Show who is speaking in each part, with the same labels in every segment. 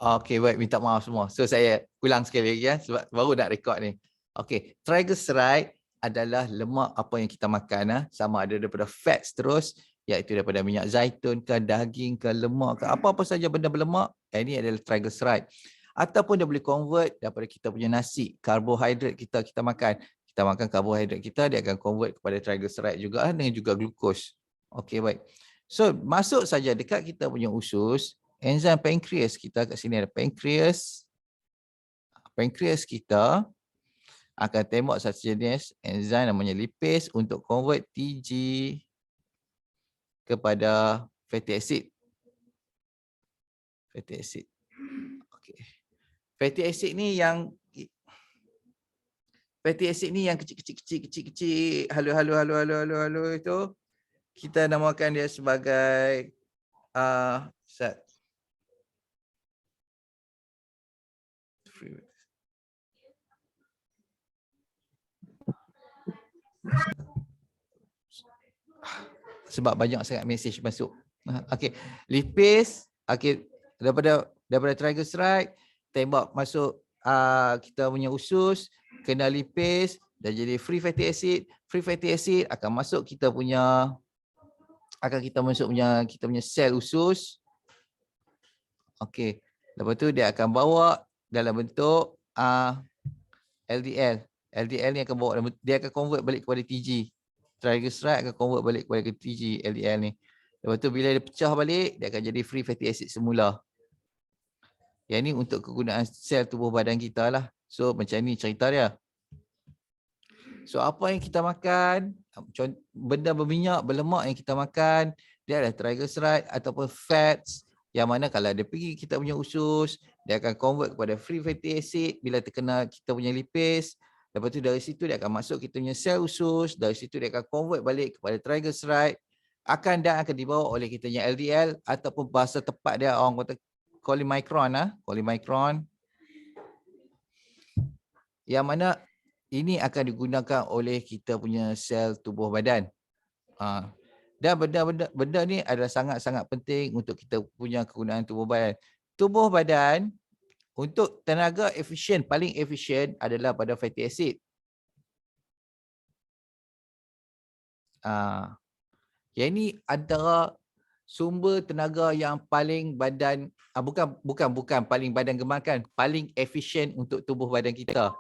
Speaker 1: Okey, baik, minta maaf semua. So saya ulang sekali lagi ya sebab baru nak rekod ni. Okey, triglyceride adalah lemak apa yang kita makan sama ada daripada fats terus iaitu daripada minyak zaitun ke daging ke lemak ke apa-apa saja benda berlemak, ini adalah triglyceride. Ataupun dia boleh convert daripada kita punya nasi, karbohidrat kita makan. Kita makan karbohidrat kita dia akan convert kepada triglyceride juga dengan juga glukos. Okey, baik. So masuk saja dekat kita punya usus. Enzim pankreas kita kat sini ada pankreas. Pankreas kita akan tembak satu jenis enzim namanya lipase untuk convert TG kepada fatty acid. Fatty acid. Okey. Fatty acid ni yang kecil-kecil, halu itu kita namakan dia sebagai sebab banyak sangat mesej masuk. Okey, lipase, okey, daripada triglyceride tembak masuk kita punya usus, kena lipase dah jadi free fatty acid. Free fatty acid akan masuk kita punya kita punya sel usus. Okey, lepas tu dia akan bawa dalam bentuk LDL. LDL ni akan bawa dia akan convert balik kepada TG. Triglyceride akan convert balik kepada TG LDL ni. Lepas tu bila dia pecah balik, dia akan jadi free fatty acid semula. Yang ni untuk kegunaan sel tubuh badan kita lah. So macam ni cerita dia. So apa yang kita makan, benda berminyak, berlemak yang kita makan, dia adalah triglyceride ataupun fats yang mana kalau dia pergi kita punya usus, dia akan convert kepada free fatty acid bila terkena kita punya lipase. Lepas tu dari situ dia akan masuk kita punya sel usus, dari situ dia akan convert balik kepada triglyceride, akan dibawa oleh kita punya LDL ataupun bahasa tepat dia orang kata chylomicron, yang mana ini akan digunakan oleh kita punya sel tubuh badan. Dan benda ni adalah sangat-sangat penting untuk kita punya kegunaan tubuh badan. Tubuh badan untuk tenaga efisien, paling efisien adalah pada fatty acid. Yang ini antara sumber tenaga yang paling badan, bukan paling badan gemakan, paling efisien untuk tubuh badan kita.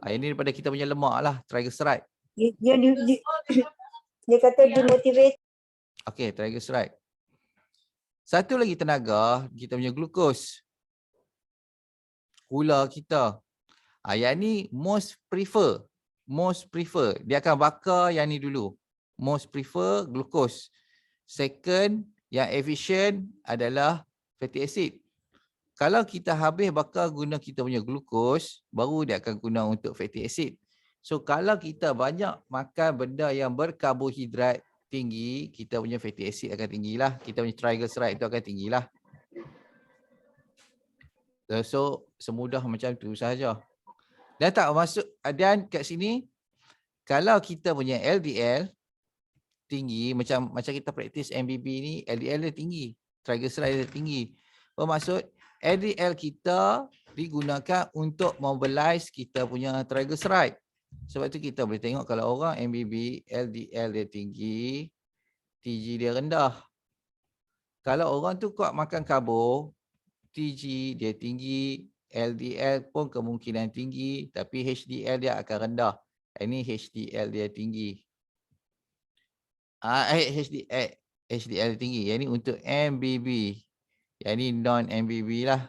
Speaker 1: Ini daripada kita punya lemak lah, triglyceride.
Speaker 2: Dia kata demotivate.
Speaker 1: Okey, triglyceride. Satu lagi tenaga, kita punya glukos. Gula kita. Yang ni most prefer. Dia akan bakar yang ni dulu. Most prefer glukos. Second, yang efisien adalah fatty acid. Kalau kita habis bakar guna kita punya glukos, baru dia akan guna untuk fatty acid. So kalau kita banyak makan benda yang berkarbohidrat tinggi, kita punya fatty acid akan tinggilah. Kita punya triglyceride itu akan tinggilah. So semudah macam tu sahaja. Dan tak masuk, dan kat sini, kalau kita punya LDL tinggi, macam kita praktis MBB ni, LDL dia tinggi, triglyceride dia tinggi. Bermaksud, LDL kita digunakan untuk mobilize kita punya triglyceride. Sebab tu kita boleh tengok kalau orang MBB, LDL dia tinggi, TG dia rendah. Kalau orang tu kuat makan karbo, TG dia tinggi, LDL pun kemungkinan tinggi, tapi HDL dia akan rendah. Ini HDL dia tinggi. HDL tinggi. Yang ni untuk MBB. Yang ni non-MBB lah.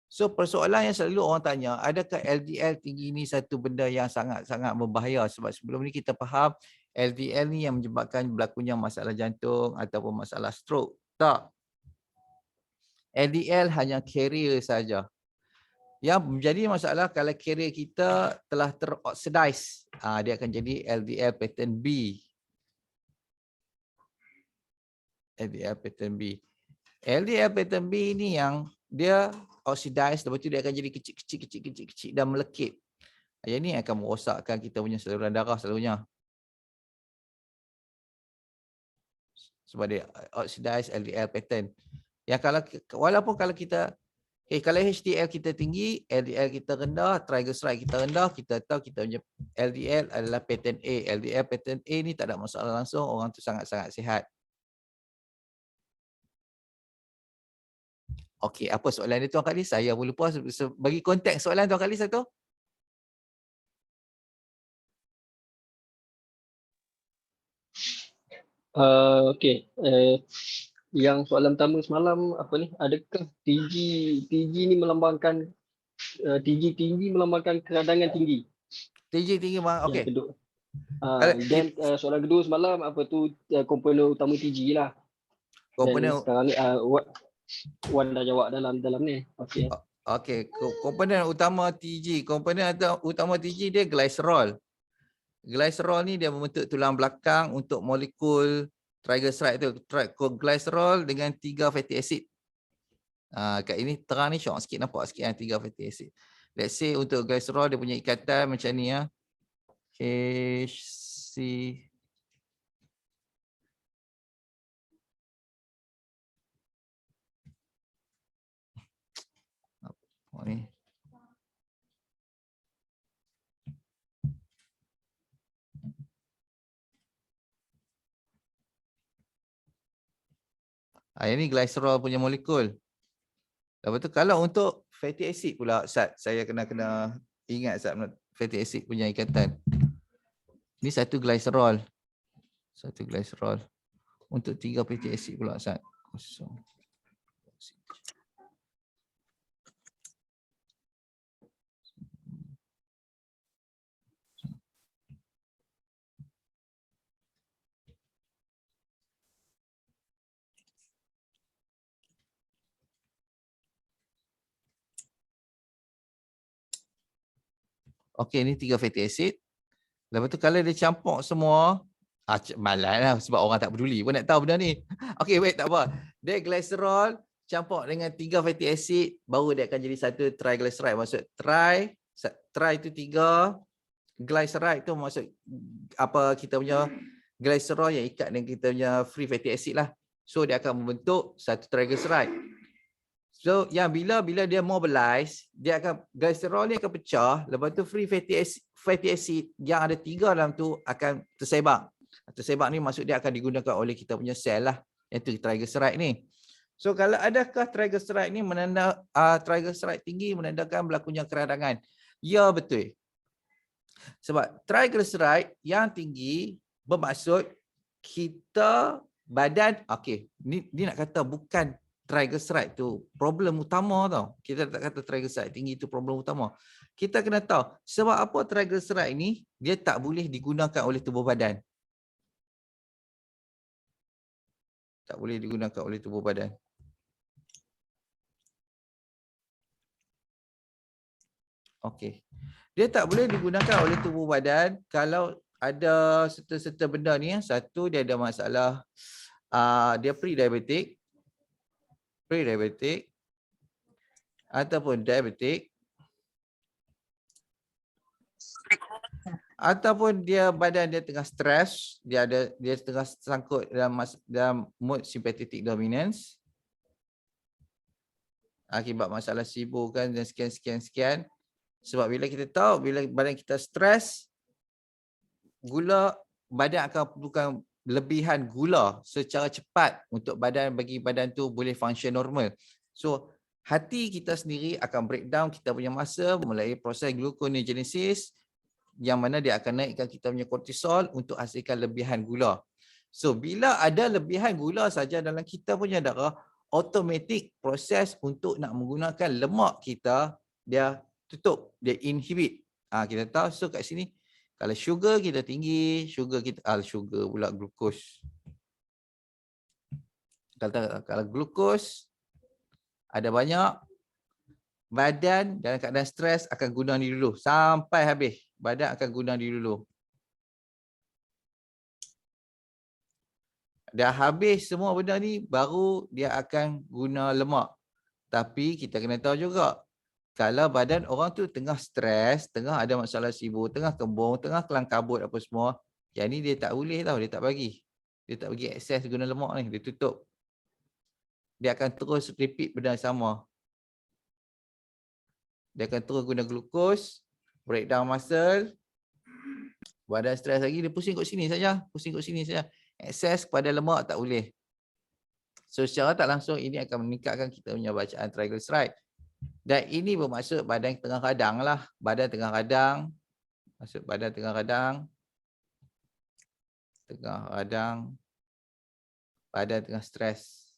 Speaker 1: So persoalan yang selalu orang tanya, adakah LDL tinggi ni satu benda yang sangat-sangat berbahaya? Sebab sebelum ni kita faham LDL ni yang menyebabkan berlakunya masalah jantung ataupun masalah stroke. Tak. LDL hanya carrier saja. Yang menjadi masalah kalau carrier kita telah teroxidize, dia akan jadi LDL pattern B. LDL pattern B. LDL pattern B ni yang dia oxidize, lepas tu dia akan jadi kecil dan melekit. Yang ni akan merosakkan kita punya saluran darah selalunya. sebab dia oxidize LDL pattern. Yang walaupun kalau kita kalau HDL kita tinggi, LDL kita rendah, triglyceride kita rendah, kita tahu kita punya LDL adalah pattern A. LDL pattern A ni tak ada masalah langsung, orang tu sangat-sangat sihat. Okey, apa soalan dia Tuan Kak Lis? Saya pun lupa. Bagi konteks soalan Tuan Kak Lis satu.
Speaker 2: Okey. Yang soalan pertama semalam apa ni? Adakah TG ni melambangkan TG tinggi melambangkan keradangan tinggi?
Speaker 1: TG tinggi bang. Okey.
Speaker 2: Yang kedua. Dan soalan kedua semalam apa tu komponen utama TG lah.
Speaker 1: Komponen
Speaker 2: Dan sekarang ni Wan dah jawab dalam ni. Okey.
Speaker 1: Okey, komponen utama TG, utama TG dia glycerol. Glycerol ni dia membentuk tulang belakang untuk molekul triglyceride tu. Glycerol dengan 3 fatty acid. Kat ini terang ni syok sikit, nampak sikit 3 fatty acid. Let's say untuk glycerol dia punya ikatan macam ni ya. HC ni. Ini glycerol punya molekul. Lepas tu kalau untuk fatty acid pula, Ustaz, saya kena ingat Ustaz, fatty acid punya ikatan. Ni satu glycerol. Untuk 3 fatty acid pula, Ustaz. Kosong. Okey, ni 3 fatty acid. Lepas tu kalau dia campur semua, malas lah sebab orang tak peduli pun nak tahu benda ni. Okey, baik, tak apa. Dia glycerol campur dengan 3 fatty acid, baru dia akan jadi satu triglyceride. Maksud tri itu 3, glyceride tu maksud apa, kita punya glycerol yang ikat dengan kita punya free fatty acid lah. So dia akan membentuk satu triglyceride. So yang bila dia mobilize, dia akan, glycerol ni akan pecah, lepas tu free fatty acid yang ada 3 dalam tu akan tersebar. Tersebar ni maksud dia akan digunakan oleh kita punya sel lah, iaitu triglyceride ni. So kalau adakah triglyceride ni triglyceride tinggi menandakan berlakunya keradangan? Ya, betul. Sebab triglyceride yang tinggi bermaksud kita badan, okey, ni nak kata bukan triglyceride tu problem utama tau. Kita tak kata triglyceride tinggi itu problem utama. Kita kena tahu sebab apa triglyceride ni dia tak boleh digunakan oleh tubuh badan. Tak boleh digunakan oleh tubuh badan. Okey. Dia tak boleh digunakan oleh tubuh badan kalau ada serta-serta benda ni. Satu, dia ada masalah dia pre-diabetic ataupun diabetic, ataupun dia badan dia tengah stres, dia tengah sangkut dalam mood sympathetic dominance akibat masalah sibuk kan dan sekian. Sebab bila kita tahu bila badan kita stres, badan akan perlukan lebihan gula secara cepat untuk bagi badan tu boleh function normal. So hati kita sendiri akan breakdown kita punya masa melalui proses gluconeogenesis, yang mana dia akan naikkan kita punya kortisol untuk hasilkan lebihan gula. So bila ada lebihan gula saja dalam kita punya darah, automatik proses untuk nak menggunakan lemak kita dia tutup, dia inhibit. Kita tahu. So kat sini kalau sugar kita tinggi, sugar pula glukos. Kalau glukos ada banyak, badan dalam keadaan stres akan guna ni dulu sampai habis. Badan akan guna ni dulu. Dah habis semua benda ni, baru dia akan guna lemak. Tapi kita kena tahu juga, kalau badan orang tu tengah stres, tengah ada masalah sibuk, tengah kembung, tengah kelang kabut apa semua, yang ni dia tak boleh tau, dia tak bagi. Dia tak bagi akses guna lemak ni, dia tutup. Dia akan terus repeat benda yang sama. Dia akan terus guna glukos, breakdown muscle, badan stres lagi, dia pusing kat sini saja, pusing kat sini saja. Akses kepada lemak tak boleh. So secara tak langsung ini akan meningkatkan kita punya bacaan triglyceride. Dan ini bermaksud badan tengah radang lah. Badan tengah radang. Maksud badan tengah radang. Tengah radang. Badan tengah stres.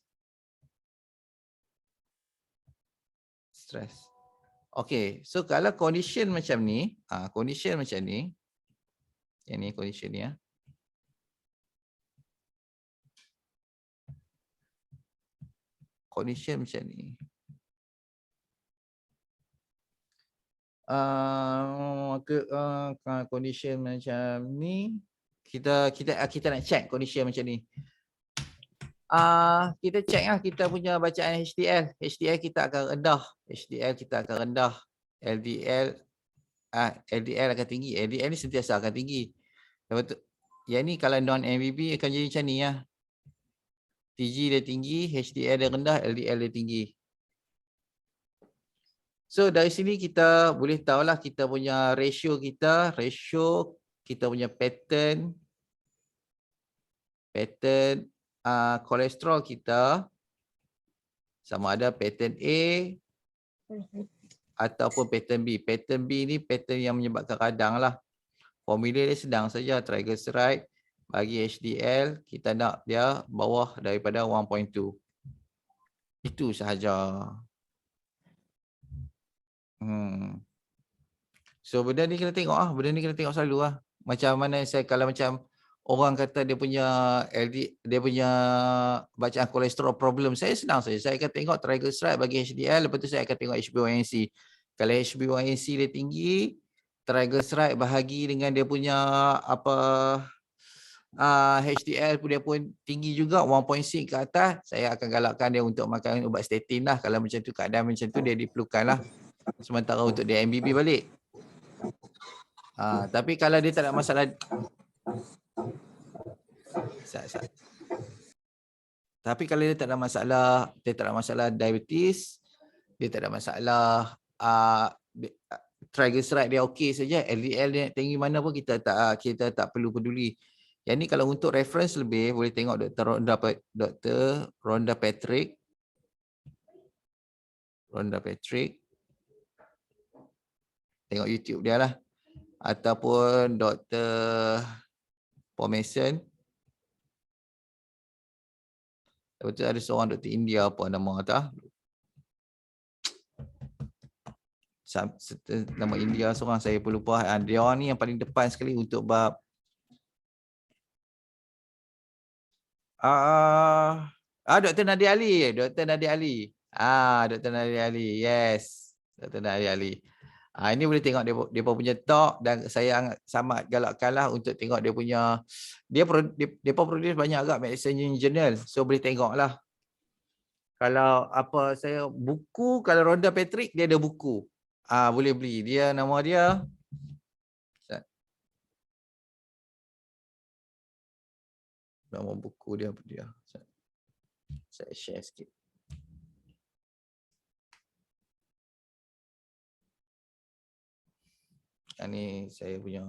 Speaker 1: Stres. Okay. So kalau condition macam ni. Condition macam ni. Yang ni condition ni ya. Condition macam ni. Condition macam ni, kita nak check condition macam ni. Kita check lah kita punya bacaan HDL. HDL kita akan rendah. HDL kita akan rendah. LDL akan tinggi. LDL ni sentiasa akan tinggi. Lepas tu, yang ni kalau non MBB akan jadi macam ni lah. TG dia tinggi, HDL dia rendah, LDL dia tinggi. So dari sini kita boleh tahulah kita punya ratio kita punya pattern kolesterol kita sama ada pattern A ataupun pattern B. Pattern B ni pattern yang menyebabkan radang lah. Formula dia sedang saja, triglyceride bagi HDL kita nak dia bawah daripada 1.2. Itu sahaja. So benda ni kena tengok lah. Benda ni kena tengok selalu lah. Macam mana saya kalau macam orang kata dia punya dia punya bacaan kolesterol problem, saya senang saja. Saya akan tengok triglyceride bagi HDL, lepas tu saya akan tengok HbA1c. Kalau HbA1c dia tinggi, triglyceride bahagi dengan dia punya HDL pun dia pun tinggi juga 1.6 ke atas, saya akan galakkan dia untuk makan ubat statin lah. Kalau macam tu, keadaan macam tu dia diperlukan lah. Sementara untuk dia MBB balik. Tapi kalau dia tak ada masalah, tapi kalau dia tak ada masalah diabetes, dia tak ada masalah triglyceride dia okey saja, LDL dia tinggi mana pun kita tak perlu peduli. Yang ni kalau untuk reference lebih boleh tengok Dr. Rhonda Patrick. Tengok YouTube dia lah. Ataupun Dr. Paul Mason. Lepas tu ada seorang Dr. India apa nama tak? Nama India seorang saya pun lupa. Dia ni yang paling depan sekali untuk bab Dr. Nadia Ali. Dr. Nadia Ali. Dr. Nadia Ali. Yes. Dr. Nadia Ali. Ini boleh tengok dia punya talk dan saya sangat galakkanlah untuk tengok dia punya dia produce banyak agak medicine journal. So boleh tengoklah. Kalau saya buku, kalau Rhonda Patrick dia ada buku. Boleh beli. Dia nama dia nama buku dia apa dia. Saya share sikit. Ini saya punya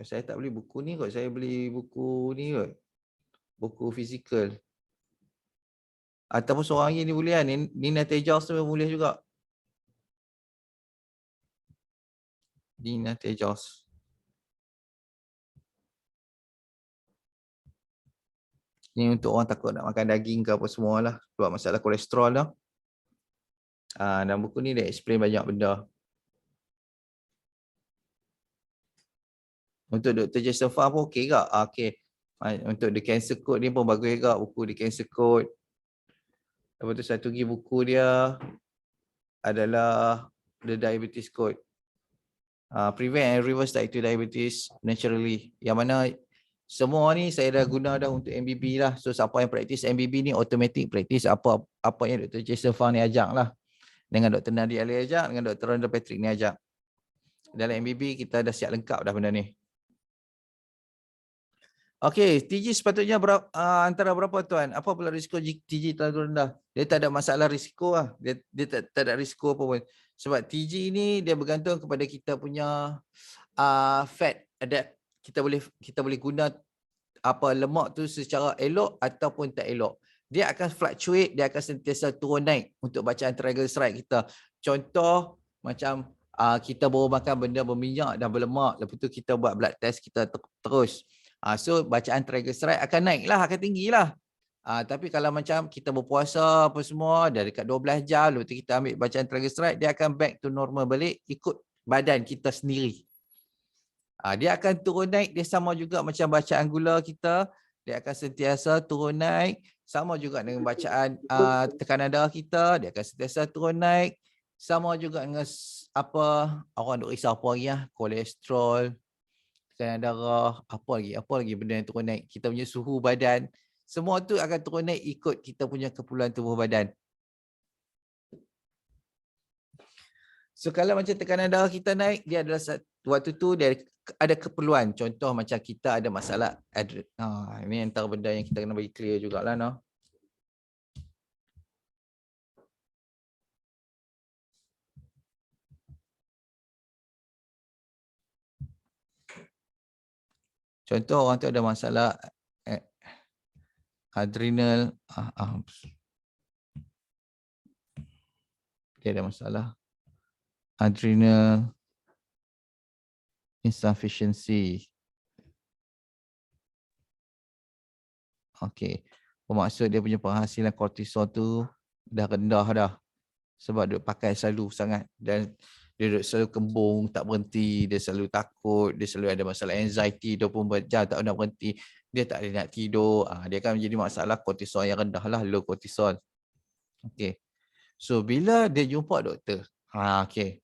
Speaker 1: saya tak beli buku ni kot. Saya beli buku ni kot. Buku fizikal. Ataupun seorang lagi ni boleh kan. Nina Tejas tu boleh juga. Nina Tejas. Ni untuk orang takut nak makan daging ke apa semua lah. Sebab masalah kolesterol lah. Dan buku ni dia explain banyak benda. Untuk Dr. Jason Farr pun okey ke? Okey. Untuk The Cancer Code ni pun bagus juga. Buku The Cancer Code. Lepas tu satu lagi buku dia adalah The Diabetes Code. Prevent and Reverse Type 2 Diabetes Naturally. Yang mana semua ni saya dah guna dah untuk MBB lah. So siapa yang praktis MBB ni automatic praktis apa yang Dr. Jason Farr ni ajak lah. Dengan Dr. Nadia Ali ajak, dengan Dr. Randall Patrick ni ajak. Dalam MBB kita dah siap lengkap dah benda ni. Okey, TG sepatutnya antara berapa tuan? Apa pula risiko TG terlalu rendah? Dia tak ada masalah risiko lah. Dia tak ada risiko apa pun. Sebab TG ni dia bergantung kepada kita punya fat adapt. Kita boleh guna apa lemak tu secara elok ataupun tak elok. Dia akan fluctuate, dia akan sentiasa turun naik untuk bacaan triglyceride kita. Contoh macam kita baru makan benda berminyak dan berlemak, lepas tu kita buat blood test kita terus. So bacaan triglyceride akan naik lah, akan tinggi lah. Tapi kalau macam kita berpuasa apa semua, dah dekat 12 jam, lepas tu kita ambil bacaan triglyceride, dia akan back to normal balik ikut badan kita sendiri. Dia akan turun naik, dia sama juga macam bacaan gula kita, dia akan sentiasa turun naik, sama juga dengan bacaan tekanan darah kita, dia akan sentiasa turun naik, sama juga dengan apa orang duk risau apa lagi kolesterol, tekanan darah, apa lagi benda yang turun naik, kita punya suhu badan, semua tu akan turun naik ikut kita punya keperluan tubuh badan. So kalau macam tekanan darah kita naik, dia adalah waktu tu dia ada keperluan. Contoh macam kita ada masalah ini antara benda yang kita kena bagi clear jugalah noh. Contoh orang tu ada masalah adrenal, dia ada masalah adrenal insufficiency. Okey, bermaksud dia punya penghasilan kortisol tu dah rendah dah. Sebab dia pakai selalu sangat dan dia selalu kembung, tak berhenti, dia selalu takut, dia selalu ada masalah anxiety 24 jam tak nak berhenti, dia tak boleh nak tidur, dia akan menjadi masalah kortisol yang rendah lah, low kortisol. Okey. So bila dia jumpa doktor, okey,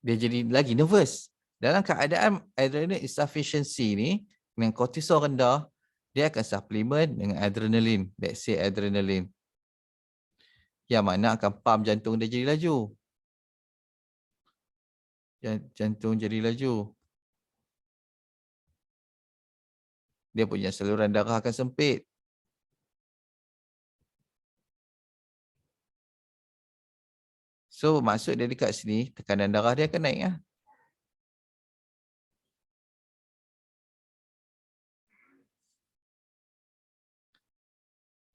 Speaker 1: dia jadi lagi nervous. Dalam keadaan adrenal insufficiency ni, dengan kortisol rendah, dia akan suplemen dengan adrenalin, let's say adrenalin. Yang mana akan pump jantung dia jadi laju. Jantung jadi laju. Dia punya saluran darah akan sempit. So maksud dia dekat sini, tekanan darah dia akan naik lah.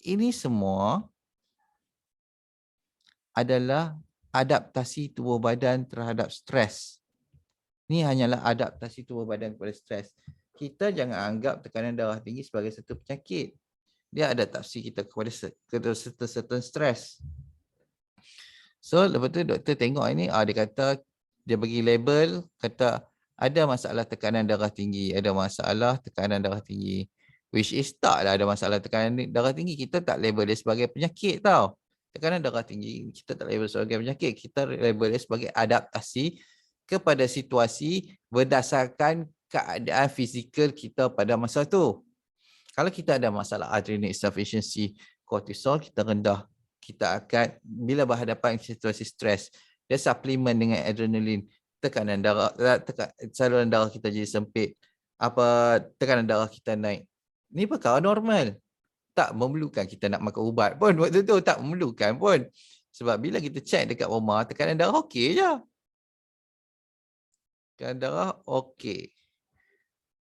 Speaker 1: Ini semua adalah adaptasi tubuh badan terhadap stres. Ini hanyalah adaptasi tubuh badan kepada stres. Kita jangan anggap tekanan darah tinggi sebagai satu penyakit. Dia adaptasi kita kepada certain stres. So lepas tu doktor tengok ini, dia kata, dia bagi label, kata ada masalah tekanan darah tinggi, ada masalah tekanan darah tinggi. Which is taklah ada masalah tekanan darah tinggi, kita tak label dia sebagai penyakit tau. Tekanan darah tinggi, kita tak label sebagai penyakit, kita label dia sebagai adaptasi kepada situasi berdasarkan keadaan fizikal kita pada masa tu. Kalau kita ada masalah adrenal insufficiency, kortisol kita rendah, kita akan bila berhadapan situasi stres, dia suplemen dengan adrenalin, tekanan darah, saluran darah kita jadi sempit, tekanan darah kita naik. Ini perkara normal. Tak memerlukan kita nak makan ubat pun waktu tu, tak memerlukan pun. Sebab bila kita check dekat rumah, tekanan darah okey je. Tekanan darah okey.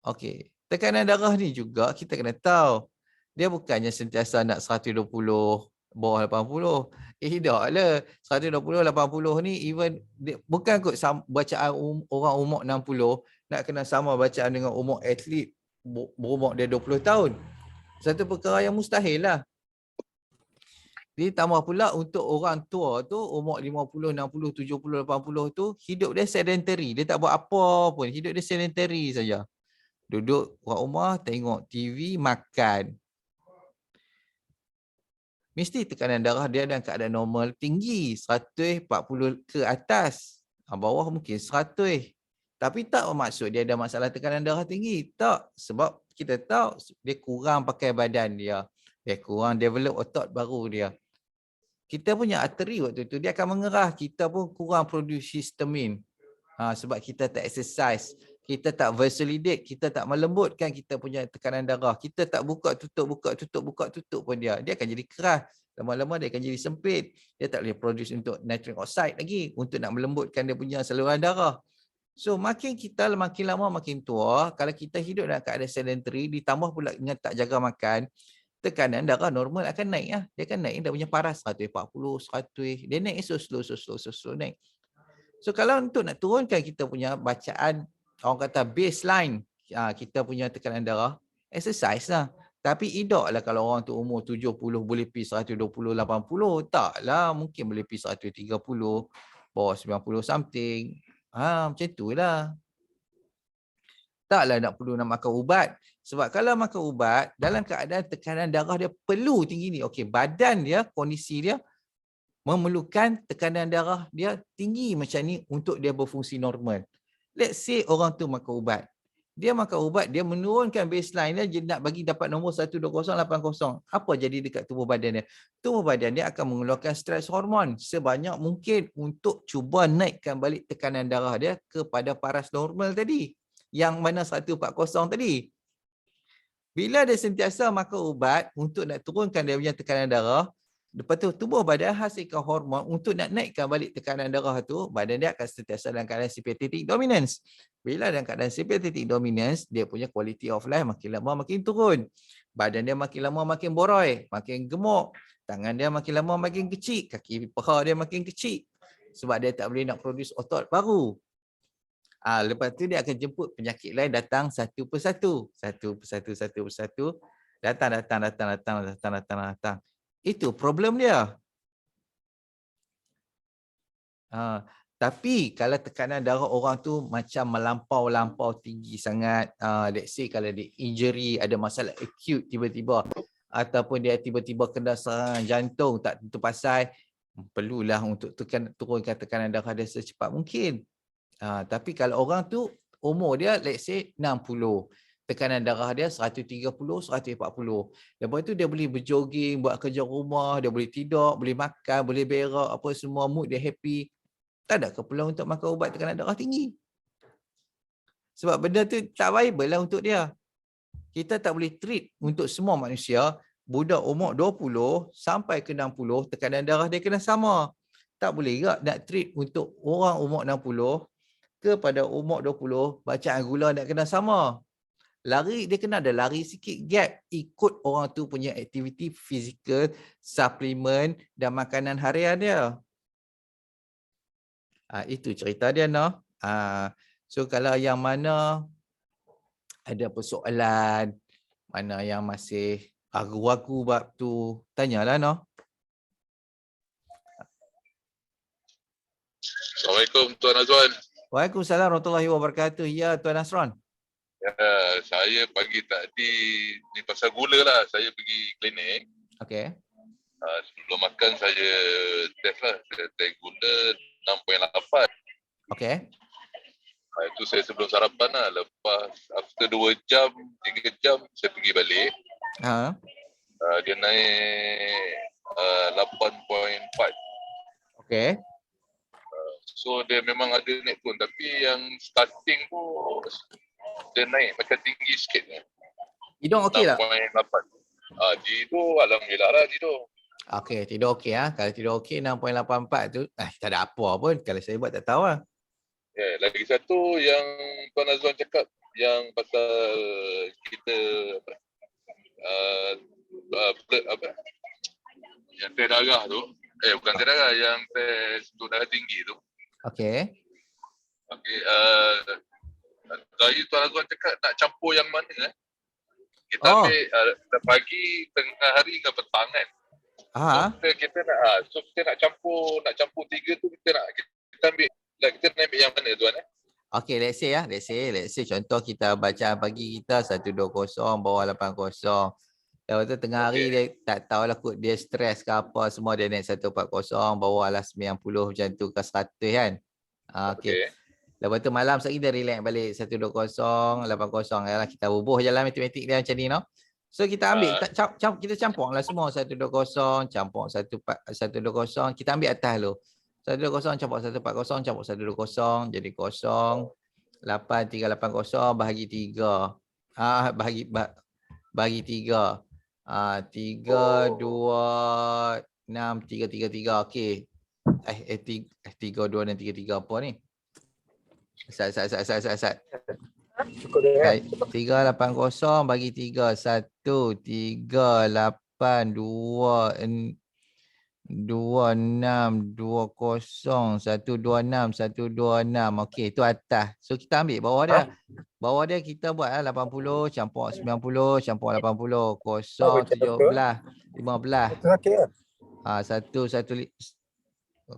Speaker 1: Okey. Tekanan darah ni juga kita kena tahu. Dia bukannya sentiasa nak 120 bawah 80. Taklah. 120 80 ni even bukan kot bacaan orang umur 60 nak kena sama bacaan dengan umur atlet berumur dia 20 tahun. Satu perkara yang mustahil lah. Ditambah pula untuk orang tua tu umur 50, 60, 70, 80 tu hidup dia sedentary. Dia tak buat apa pun. Hidup dia sedentary saja. Duduk kat rumah, tengok TV, makan. Mesti tekanan darah dia dalam keadaan normal tinggi. 140 ke atas. Bawah mungkin 100. Tapi tak bermaksud dia ada masalah tekanan darah tinggi. Tak. Sebab kita tahu dia kurang pakai badan dia. Dia kurang develop otot baru dia. kita punya arteri waktu tu dia akan mengerah, kita pun kurang produce histamin. Sebab kita tak exercise, kita tak vasodilate, kita tak melembutkan kita punya tekanan darah, kita tak buka tutup pun dia akan jadi keras. Lama-lama dia akan jadi sempit, dia tak boleh produce untuk nitric oxide lagi untuk nak melembutkan dia punya saluran darah. So makin lama makin tua, kalau kita hidup dalam keadaan sedentary ditambah pula dengan tak jaga makan, tekanan darah normal akan naik lah. Dia akan naik, dia punya paras 140, 100, dia naik slow naik. So kalau untuk nak turunkan kita punya bacaan, orang kata baseline, kita punya tekanan darah, exercise lah. Tapi idaklah kalau orang tu umur 70 boleh pergi 120, 80. Taklah, mungkin boleh pergi 130, bawah 90 something. Macam tu lah. Taklah nak perlu nak makan ubat. Sebab kalau makan ubat, dalam keadaan tekanan darah dia perlu tinggi ni. Okey, badan dia, kondisi dia memerlukan tekanan darah dia tinggi macam ni untuk dia berfungsi normal. Let's say orang tu makan ubat. Dia makan ubat, dia menurunkan baseline dia nak bagi dapat nombor 120, 80. Apa jadi dekat tubuh badan dia? Tubuh badan dia akan mengeluarkan stres hormon sebanyak mungkin untuk cuba naikkan balik tekanan darah dia kepada paras normal tadi. Yang mana 140 tadi. Bila dia sentiasa makan ubat untuk nak turunkan dia punya tekanan darah, lepas tu tubuh badan hasilkan hormon untuk nak naikkan balik tekanan darah tu, badan dia akan sentiasa dalam keadaan sympathetic dominance. Bila dalam keadaan sympathetic dominance, dia punya quality of life makin lama makin turun. Badan dia makin lama makin boroi, makin gemuk. Tangan dia makin lama makin kecil, kaki paha dia makin kecil. Sebab dia tak boleh nak produce otot baru. Lepas tu dia akan jemput penyakit lain datang satu persatu. Datang. Itu problem dia. Tapi kalau tekanan darah orang tu macam melampau tinggi sangat, let's say kalau dia injury, ada masalah acute tiba-tiba, ataupun dia tiba-tiba kena serangan jantung tak tentu pasal, perlulah untuk turunkan tekanan darah dia secepat mungkin. Tapi kalau orang tu umur dia let's say 60, tekanan darah dia 130, 140. Lepas tu dia boleh berjoging, buat kerja rumah, dia boleh tidur, boleh makan, boleh berak, apa semua, mood dia happy. Tak ada keperluan untuk makan ubat tekanan darah tinggi. Sebab benda tu tak viable lah untuk dia. Kita tak boleh treat untuk semua manusia, budak umur 20 sampai ke 60, tekanan darah dia kena sama. Tak boleh juga nak treat untuk orang umur 60 kepada umur 20, bacaan gula nak kena sama. Lari, dia kena ada lari sikit gap ikut orang tu punya aktiviti fizikal, suplemen dan makanan harian dia. Itu cerita dia, no. So kalau yang mana ada persoalan, mana yang masih ragu-ragu bab tu, tanyalah, no.
Speaker 3: Assalamualaikum Tuan Azwan.
Speaker 1: Waalaikumsalam warahmatullahi wabarakatuh. Ya, Tuan Nasron.
Speaker 3: Ya, saya pagi tadi ni pasal gula lah. Saya pergi klinik.
Speaker 1: Okey.
Speaker 3: Sebelum makan saya test lah. Saya test gula 6.8.
Speaker 1: Okey.
Speaker 3: Itu saya sebelum sarapan lah. Lepas after 2 jam, 3 jam saya pergi balik. Dia naik 8.4.
Speaker 1: Okey.
Speaker 3: So dia memang ada naik pun. Tapi yang starting tu dia naik macam tinggi sikit.
Speaker 1: Hidung okey tak?
Speaker 3: 6.8. Tidur, alhamdulillah lah tidur.
Speaker 1: Okey, tidur okey . Kalau tidur okey 6.84 tu, tak ada apa pun. Kalau saya buat tak tahu lah.
Speaker 3: Lagi satu yang Tuan Azwan cakap yang pasal kita yang test darah tu, bukan test darah, yang test untuk darah tinggi tu.
Speaker 1: Okey.
Speaker 3: Okey, tadi Tuan Azwan cakap nak campur yang mana? Kita ambil pagi, tengah hari dengan petang kan. So kita nak campur 3 tu, kita ambil yang mana Tuan?
Speaker 1: Okey, let's say contoh kita bacaan pagi kita 120 bawah 80. Lepas tu tengah hari dia tak tahulah kot dia stres ke apa semua, dia naik 140 bawah lah 90 macam tu ke 100 kan. Okey. Lepas tu malam sekali dia relax balik 120, 80. Yalah, kita bubuh je lah matematik dia macam ni, no. So kita ambil kita campurlah semua 120 campur 120 kita ambil atas dulu. 120 campur 140 campur 120 jadi 0 8380 bahagi 3. Bagi 3. 3 2 6 3 3 3 okey. 3 2 dan 3 3 apa ni? Sat.
Speaker 4: Cukup dah.
Speaker 1: 380 bagi 3 1 3 8 2 26 20 126 126. Okey, itu atas. So kita ambil bawah dia. Bawah dia kita buat 80 campur 90 campur 80 0 17 15.
Speaker 4: Itu okey kan?
Speaker 1: 1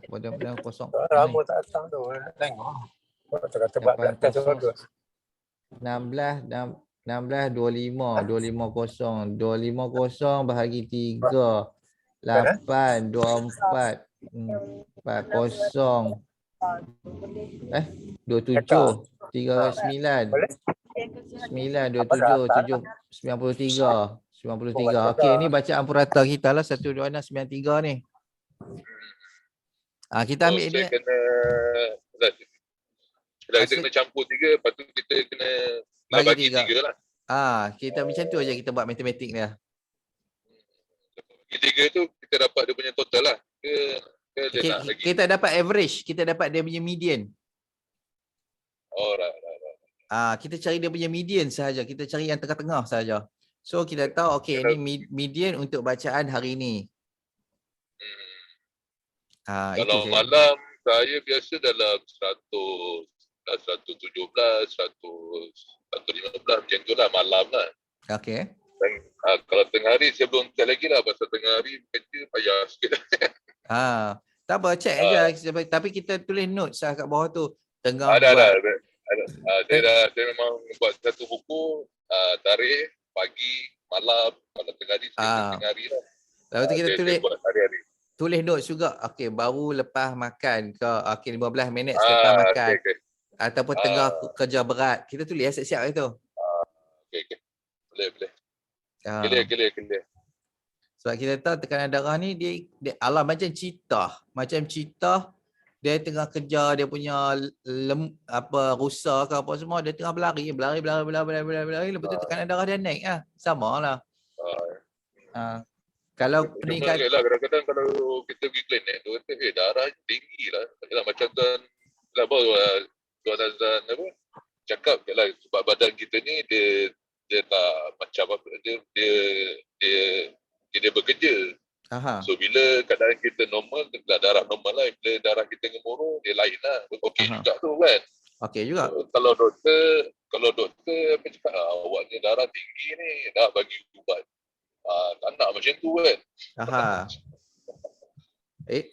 Speaker 1: pada kosong.
Speaker 4: Rambut tak datang tu. Tengok. Kata buat belakang tu bagus.
Speaker 1: 16 25 250 250 bahagi 3 8 24 40 27 39 9 27 93 93. Okey, ni bacaan purata kita lah 12693 ni. Kita ambil dia.
Speaker 3: Kita kena campur 3, lepas tu kita kena bagi 3 lah.
Speaker 1: Kita macam tu aja kita buat matematik dia.
Speaker 3: Bagi 3 tu kita dapat dia punya total lah. Dia nak lagi.
Speaker 1: Kita dapat average, kita dapat dia punya median.
Speaker 3: Right.
Speaker 1: Kita cari dia punya median sahaja, kita cari yang tengah-tengah sahaja. So kita tahu okey ini median untuk bacaan hari ni.
Speaker 3: Kalau malam saya biasa dalam 100 117, 115 macam tu lah malam lah.
Speaker 1: Okey.
Speaker 3: Kalau tengah hari saya belum check lagi lah pasal tengah hari kerja payah sikit.
Speaker 1: Tak apa, check aja. Tapi kita tulis notes lah kat bawah tu. Tengah
Speaker 3: Ada. Saya memang buat satu buku tarikh, pagi, malam, kalau tengah hari, tengah hari lah.
Speaker 1: Lepas tu kita
Speaker 3: hari-hari.
Speaker 1: Tulis notes juga. Okey, baru lepas makan ke, okey 15 minit selepas makan.
Speaker 3: Okay.
Speaker 1: Ataupun tengah kerja berat. Kita tulis siap-siap itu.
Speaker 3: Okey. Boleh. Clear.
Speaker 1: Sebab kita tahu tekanan darah ni dia alam macam cheetah. Dia tengah kejar dia punya rusa ke apa semua, dia tengah berlari. Lepas tu tekanan darah dia naik lah. Samalah. Kalau peningkat
Speaker 3: kadang-kadang kalau kita pergi klinik tu kata darah tinggi lah. Macam Tuan Azan cakap lah, sebab badan kita ni dia tak macam apa, dia bekerja. So bila keadaan kita normal, darah normal lah. Bila darah kita gemuruh, dia lain lah. Okey juga tu kan.
Speaker 1: Okey juga.
Speaker 3: So, kalau doktor apa cakap, awak ni darah tinggi ni, dah bagi ubat. Tak nak macam tu kan.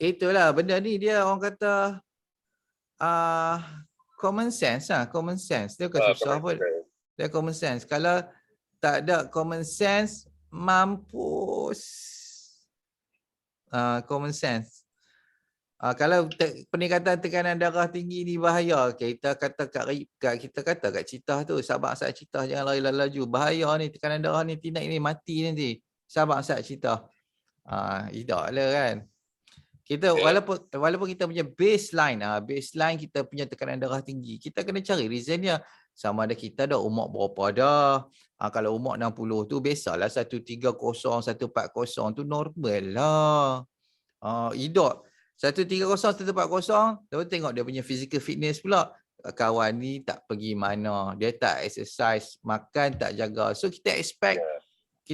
Speaker 1: Itulah benda ni dia orang kata common sense lah. Common sense. Dia bukan susah pun. Dia common sense. Kalau tak ada common sense, mampus. Common sense. Kalau peningkatan tekanan darah tinggi ni bahaya, kita kata kat cheetah tu, sabar saat cheetah jangan lari laju. Bahaya ni tekanan darah ni, tidak ini mati nanti. Sabar saat cheetah. Idaklah kan. Kita walaupun kita punya baseline kita punya tekanan darah tinggi, kita kena cari reason dia. Sama ada kita dah umur berapa dah. Kalau umur 60 tu biasalah 130, 140 tu normal lah. Idak 130, 140, lepas tengok dia punya physical fitness pula. Kawan ni tak pergi mana, dia tak exercise, makan tak jaga. So kita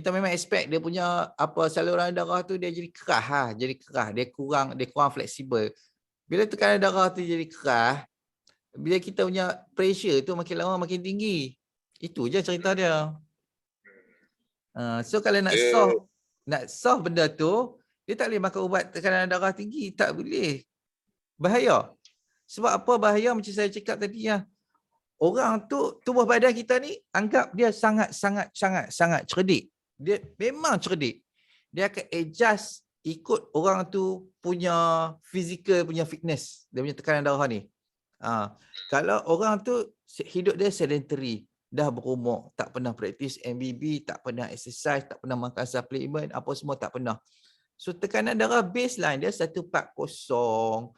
Speaker 1: memang expect dia punya saluran darah tu dia jadi keras dia kurang fleksibel. Bila tekanan darah tu jadi keras, bila kita punya pressure tu makin lama makin tinggi. Itu je cerita dia. So kalau nak solve benda tu, dia tak boleh makan ubat tekanan darah tinggi, tak boleh. Bahaya. Sebab apa bahaya, macam saya cakap tadi ya. Orang tu, tubuh badan kita ni anggap dia sangat cerdik. Dia memang cerdik. Dia akan adjust ikut orang tu punya physical punya fitness, dia punya tekanan darah ni. Kalau orang tu hidup dia sedentary, dah berumur, tak pernah praktis MBB, tak pernah exercise, tak pernah makan suplemen, apa semua tak pernah. So tekanan darah baseline dia 140, 140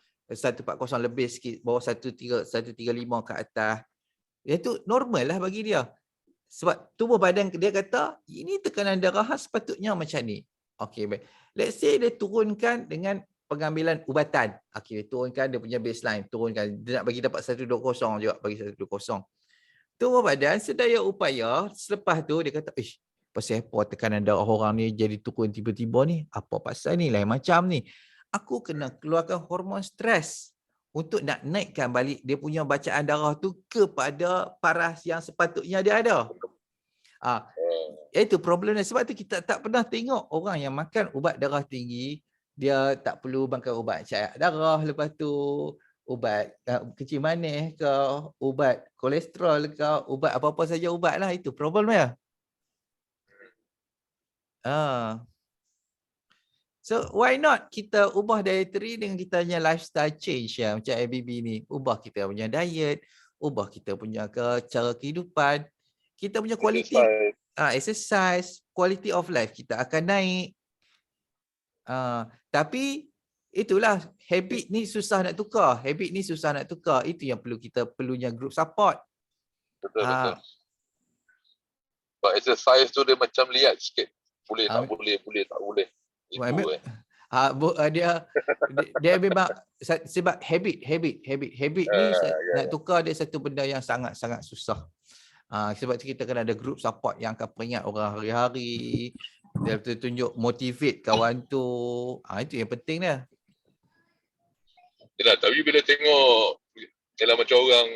Speaker 1: lebih sikit, bawah 135 ke atas. Itu normal lah bagi dia. Sebab tubuh badan dia kata, ini tekanan darah sepatutnya macam ni. Okey, baik. Let's say dia turunkan dengan pengambilan ubatan. Okey, dia turunkan dia punya baseline, turunkan. Dia nak bagi dapat 120 juga, bagi 120. Tubuh badan sedaya upaya, selepas tu dia kata, pasal apa tekanan darah orang ni jadi turun tiba-tiba ni? Apa pasal ni? Lain macam ni. Aku kena keluarkan hormon stres untuk nak naikkan balik dia punya bacaan darah tu kepada paras yang sepatutnya dia ada. Itu problemnya. Sebab tu kita tak pernah tengok orang yang makan ubat darah tinggi, dia tak perlu makan ubat cair darah, lepas tu ubat kecil manis ke, ubat kolesterol ke, ubat apa-apa saja ubat lah. Itu problemnya. So why not kita ubah dietary dengan kita punya lifestyle change ya, macam ABB ni. Ubah kita punya diet, ubah kita punya cara kehidupan, kita punya quality exercise, quality of life kita akan naik. Tapi itulah, habit ni susah nak tukar. Habit ni susah nak tukar. Itu yang perlunya group support.
Speaker 3: Betul. But exercise tu dia macam lihat sikit. Boleh tak boleh, boleh tak boleh. Itu
Speaker 1: dia memang sebab habit ni nak tukar dia satu benda yang sangat-sangat susah. Sebab tu kita kena ada group support yang akan peringat orang hari-hari. Dia tunjuk motivate kawan tu. Itu yang penting dia.
Speaker 3: Yalah, tapi bila tengok kalau macam orang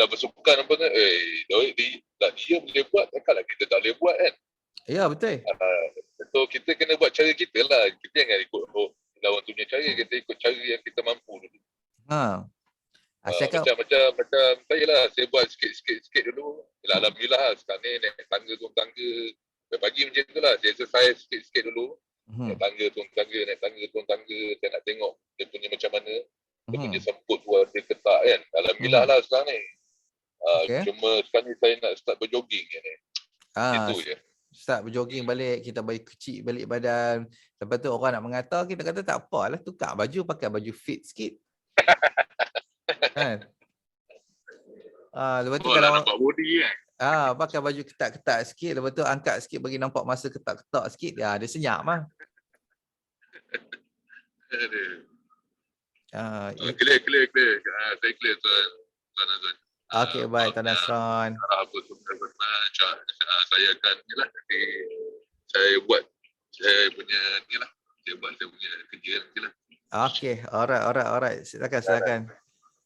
Speaker 3: bersukan apa kan, dia boleh buat, takkanlah kita tak boleh buat kan.
Speaker 1: Ya, betul.
Speaker 3: So kita kena buat cara kita lah. Kita jangan ikut lawan tu punya cara, kita ikut cara yang kita mampu dulu. Macam saya lah, saya buat sikit dulu. Alhamdulillah lah, sekarang ni naik tangga turun tangga. Pagi macam tu lah, saya exercise sikit dulu. Naik tangga turun tangga, saya nak tengok dia punya macam mana. Dia punya semput tu ada ketak kan. Alhamdulillah lah sekarang ni. Cuma sekarang ni saya nak start berjogging kan ni. Itu je.
Speaker 1: Start berjogging balik, kita bagi kecil balik badan. Lepas tu orang nak mengata, kita kata tak apalah, tukar baju, pakai baju fit sikit. Kan? Lepas tu kalau
Speaker 3: nampak body kan.
Speaker 1: Pakai baju ketat-ketat sikit, lepas tu angkat sikit bagi nampak masa ketat-ketat sikit, dia senyap mah.
Speaker 3: Clear. Saya clear tuan.
Speaker 1: Okey, baik Tuan Nasron.
Speaker 3: Saya akan nanti saya buat saya punya kerja nanti lah.
Speaker 1: Okey, alright. Silakan.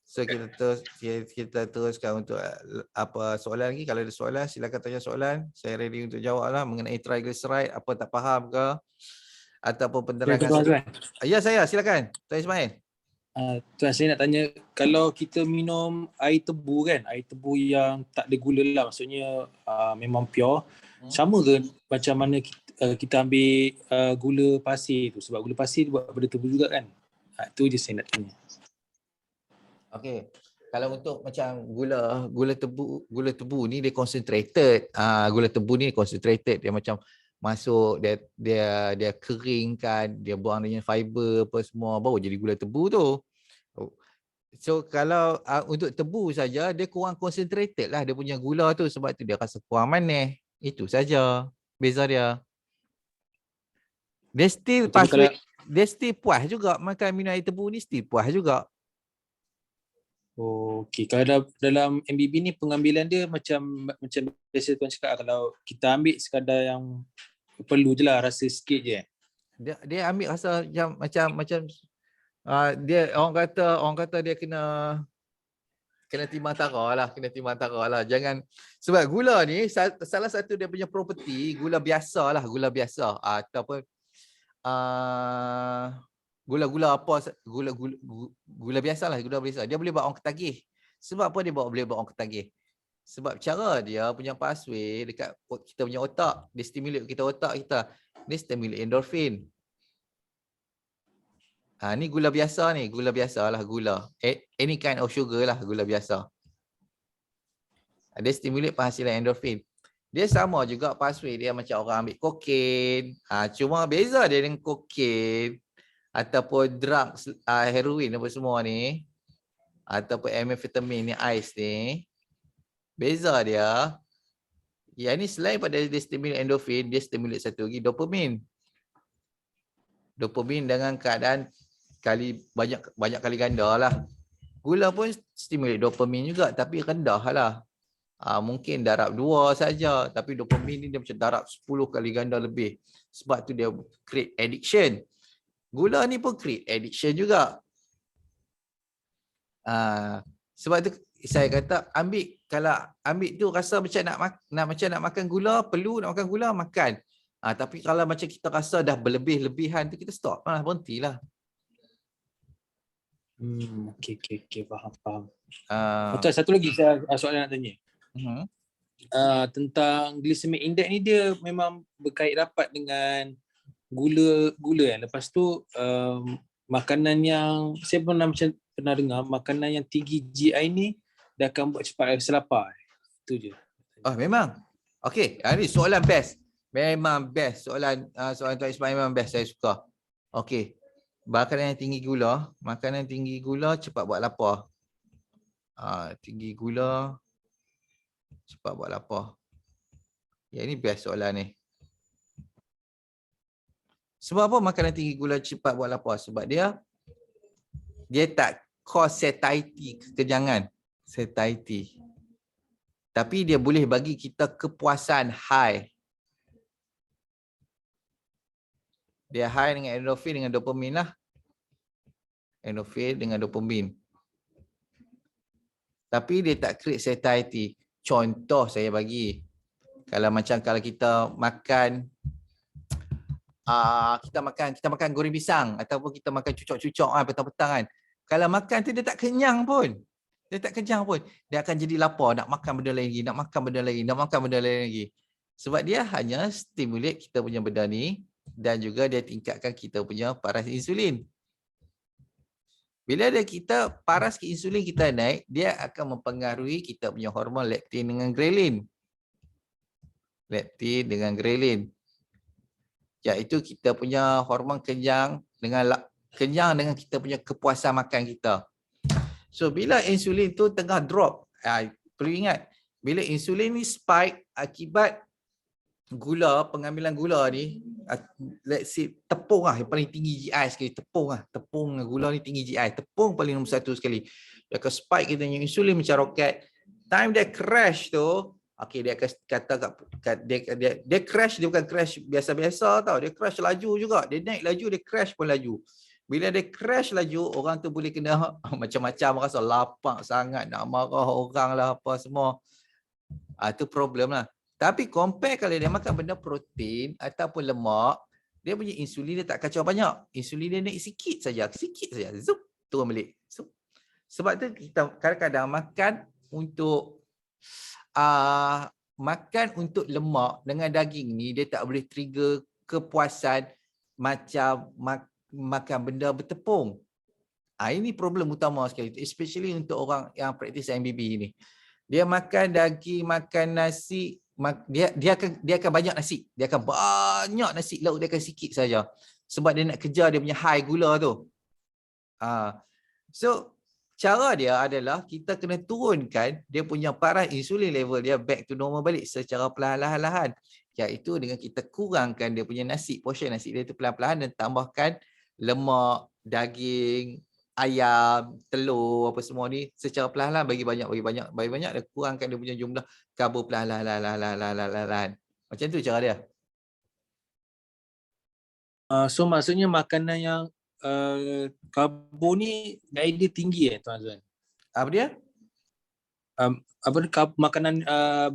Speaker 1: So kita teruskan untuk apa soalan lagi. Kalau ada soalan silakan tanya soalan. Saya ready untuk jawab lah mengenai triglyceride, apa tak faham ke ataupun penerangan. Ya, saya silakan. Tuan Ismail.
Speaker 4: Tuan, saya nak tanya, kalau kita minum air tebu kan, air tebu yang tak ada gula lah, maksudnya memang pure, sama ke macam mana kita ambil gula pasir tu? Sebab gula pasir buat pada tebu juga kan. Itu je saya nak tanya. Okey.
Speaker 1: Kalau untuk macam gula tebu ni dia concentrated. Gula tebu ni concentrated, dia macam masuk, dia keringkan, dia buang dia fiber apa semua, baru jadi gula tebu tu. So kalau untuk tebu saja dia kurang concentrated lah dia punya gula tu, sebab tu dia rasa kurang manis. Itu saja beza dia. Dia still dia still puas juga makan minum air tebu ni, still puas juga.
Speaker 4: Okey, kalau dalam MBB ni pengambilan dia macam biasa tuan cakap, kalau kita ambil sekadar yang perlu je lah, rasa sikit je.
Speaker 1: Dia ambil rasa macam dia orang kata dia kena timbang tara lah. Jangan, sebab gula ni salah satu dia punya property, gula biasa ataupun gula biasa lah, gula biasa. Dia boleh buat orang ketagih. Sebab apa dia boleh buat orang ketagih? Sebab cara dia punya pathway dekat kita punya otak, dia stimulate otak kita. Dia stimulate endorphin. Ni gula biasa lah, gula. Any kind of sugar lah, gula biasa. Dia stimulate penghasilan endorfin. Dia sama juga pathway dia macam orang ambil kokain. Cuma beza dia dengan kokain ataupun drugs, heroin apa semua ni, ataupun amfetamin ni, ice ni. Beza dia, yang ni selain pada dia stimulate endorfin, dia stimulate satu lagi dopamin. Dopamin dengan keadaan banyak kali ganda lah. Gula pun stimulate dopamin juga tapi rendah lah. Mungkin darab 2 saja, tapi dopamin ni dia macam darab 10 kali ganda lebih. Sebab tu dia create addiction. Gula ni pun create addiction juga. Sebab tu saya kata kalau ambil tu rasa macam nak makan gula, perlu nak makan gula, makan. Tapi kalau macam kita rasa dah berlebih-lebihan tu, kita stop lah, berhentilah.
Speaker 4: Okay, faham. Betul, satu lagi soalan nak tanya. Tentang glycemic index ni, dia memang berkait rapat dengan gula kan. Lepas tu makanan yang saya pernah dengar, makanan yang tinggi GI ni dia akan buat cepat rasa lapar. Itu je.
Speaker 1: Memang. Okey, ni soalan best. Memang best soalan Tuan Ismail, memang best, saya suka. Okey. Makanan yang tinggi gula cepat buat lapar. Tinggi gula cepat buat lapar. Ya, ini best soalan ni. Sebab apa makanan tinggi gula cepat buat lapar? Sebab dia tak cause satiety, kekenyangan. Satiety. Tapi dia boleh bagi kita kepuasan high. Dia high dengan endorfin dengan dopamin lah. Endorfin dengan dopamin. Tapi dia tak create satiety. Contoh saya bagi. Kalau kita makan kita makan goreng pisang ataupun kita makan cucuk-cucuk petang-petang kan. Kalau makan tu dia tak kenyang pun. Dia akan jadi lapar, nak makan benda lain lagi. Sebab dia hanya stimulate kita punya benda ni dan juga dia tingkatkan kita punya paras insulin. Bila paras insulin kita naik, dia akan mempengaruhi kita punya hormon leptin dengan ghrelin. Iaitu kita punya hormon kenyang dengan kita punya kepuasan makan kita. So bila insulin tu tengah drop, perlu ingat, bila insulin ni spike akibat pengambilan gula ni, let's say tepung yang paling tinggi GI sekali, tepung gula ni tinggi GI, tepung paling nombor 1 sekali. Dia akan spike kita punya insulin macam roket. Time dia crash tu, dia akan kata dia crash, dia bukan crash biasa-biasa tau, dia crash laju juga, dia naik laju, dia crash pun laju. Bila dia crash laju, orang tu boleh kena macam-macam, rasa lapar sangat, nak marah orang lah apa semua. Itu problem lah. Tapi compare kalau dia makan benda protein ataupun lemak, dia punya insulin dia tak kacau banyak. Insulin dia naik sikit saja, zup, turun balik. Sebab tu kita kadang-kadang makan untuk lemak dengan daging ni, dia tak boleh trigger kepuasan macam makan benda bertepung. Ini problem utama sekali, especially untuk orang yang praktis MBB ni. Dia makan daging, makan nasi, dia akan banyak nasi. Dia akan banyak nasi, lauk dia akan sikit saja. Sebab dia nak kejar dia punya high gula tu. So cara dia adalah kita kena turunkan dia punya paras insulin level dia back to normal balik secara perlahan-lahan. Iaitu dengan kita kurangkan dia punya nasi, portion nasi dia tu perlahan-lahan dan tambahkan lemak, daging, ayam, telur apa semua ni secara perlahan-lahan, bagi banyak dan kurangkan dia punya jumlah karbo perlahan-lahan. Macam tu cara dia.
Speaker 4: So maksudnya makanan yang karbo ni dia tinggi Tuan Azwan?
Speaker 1: Apa dia?
Speaker 4: Makanan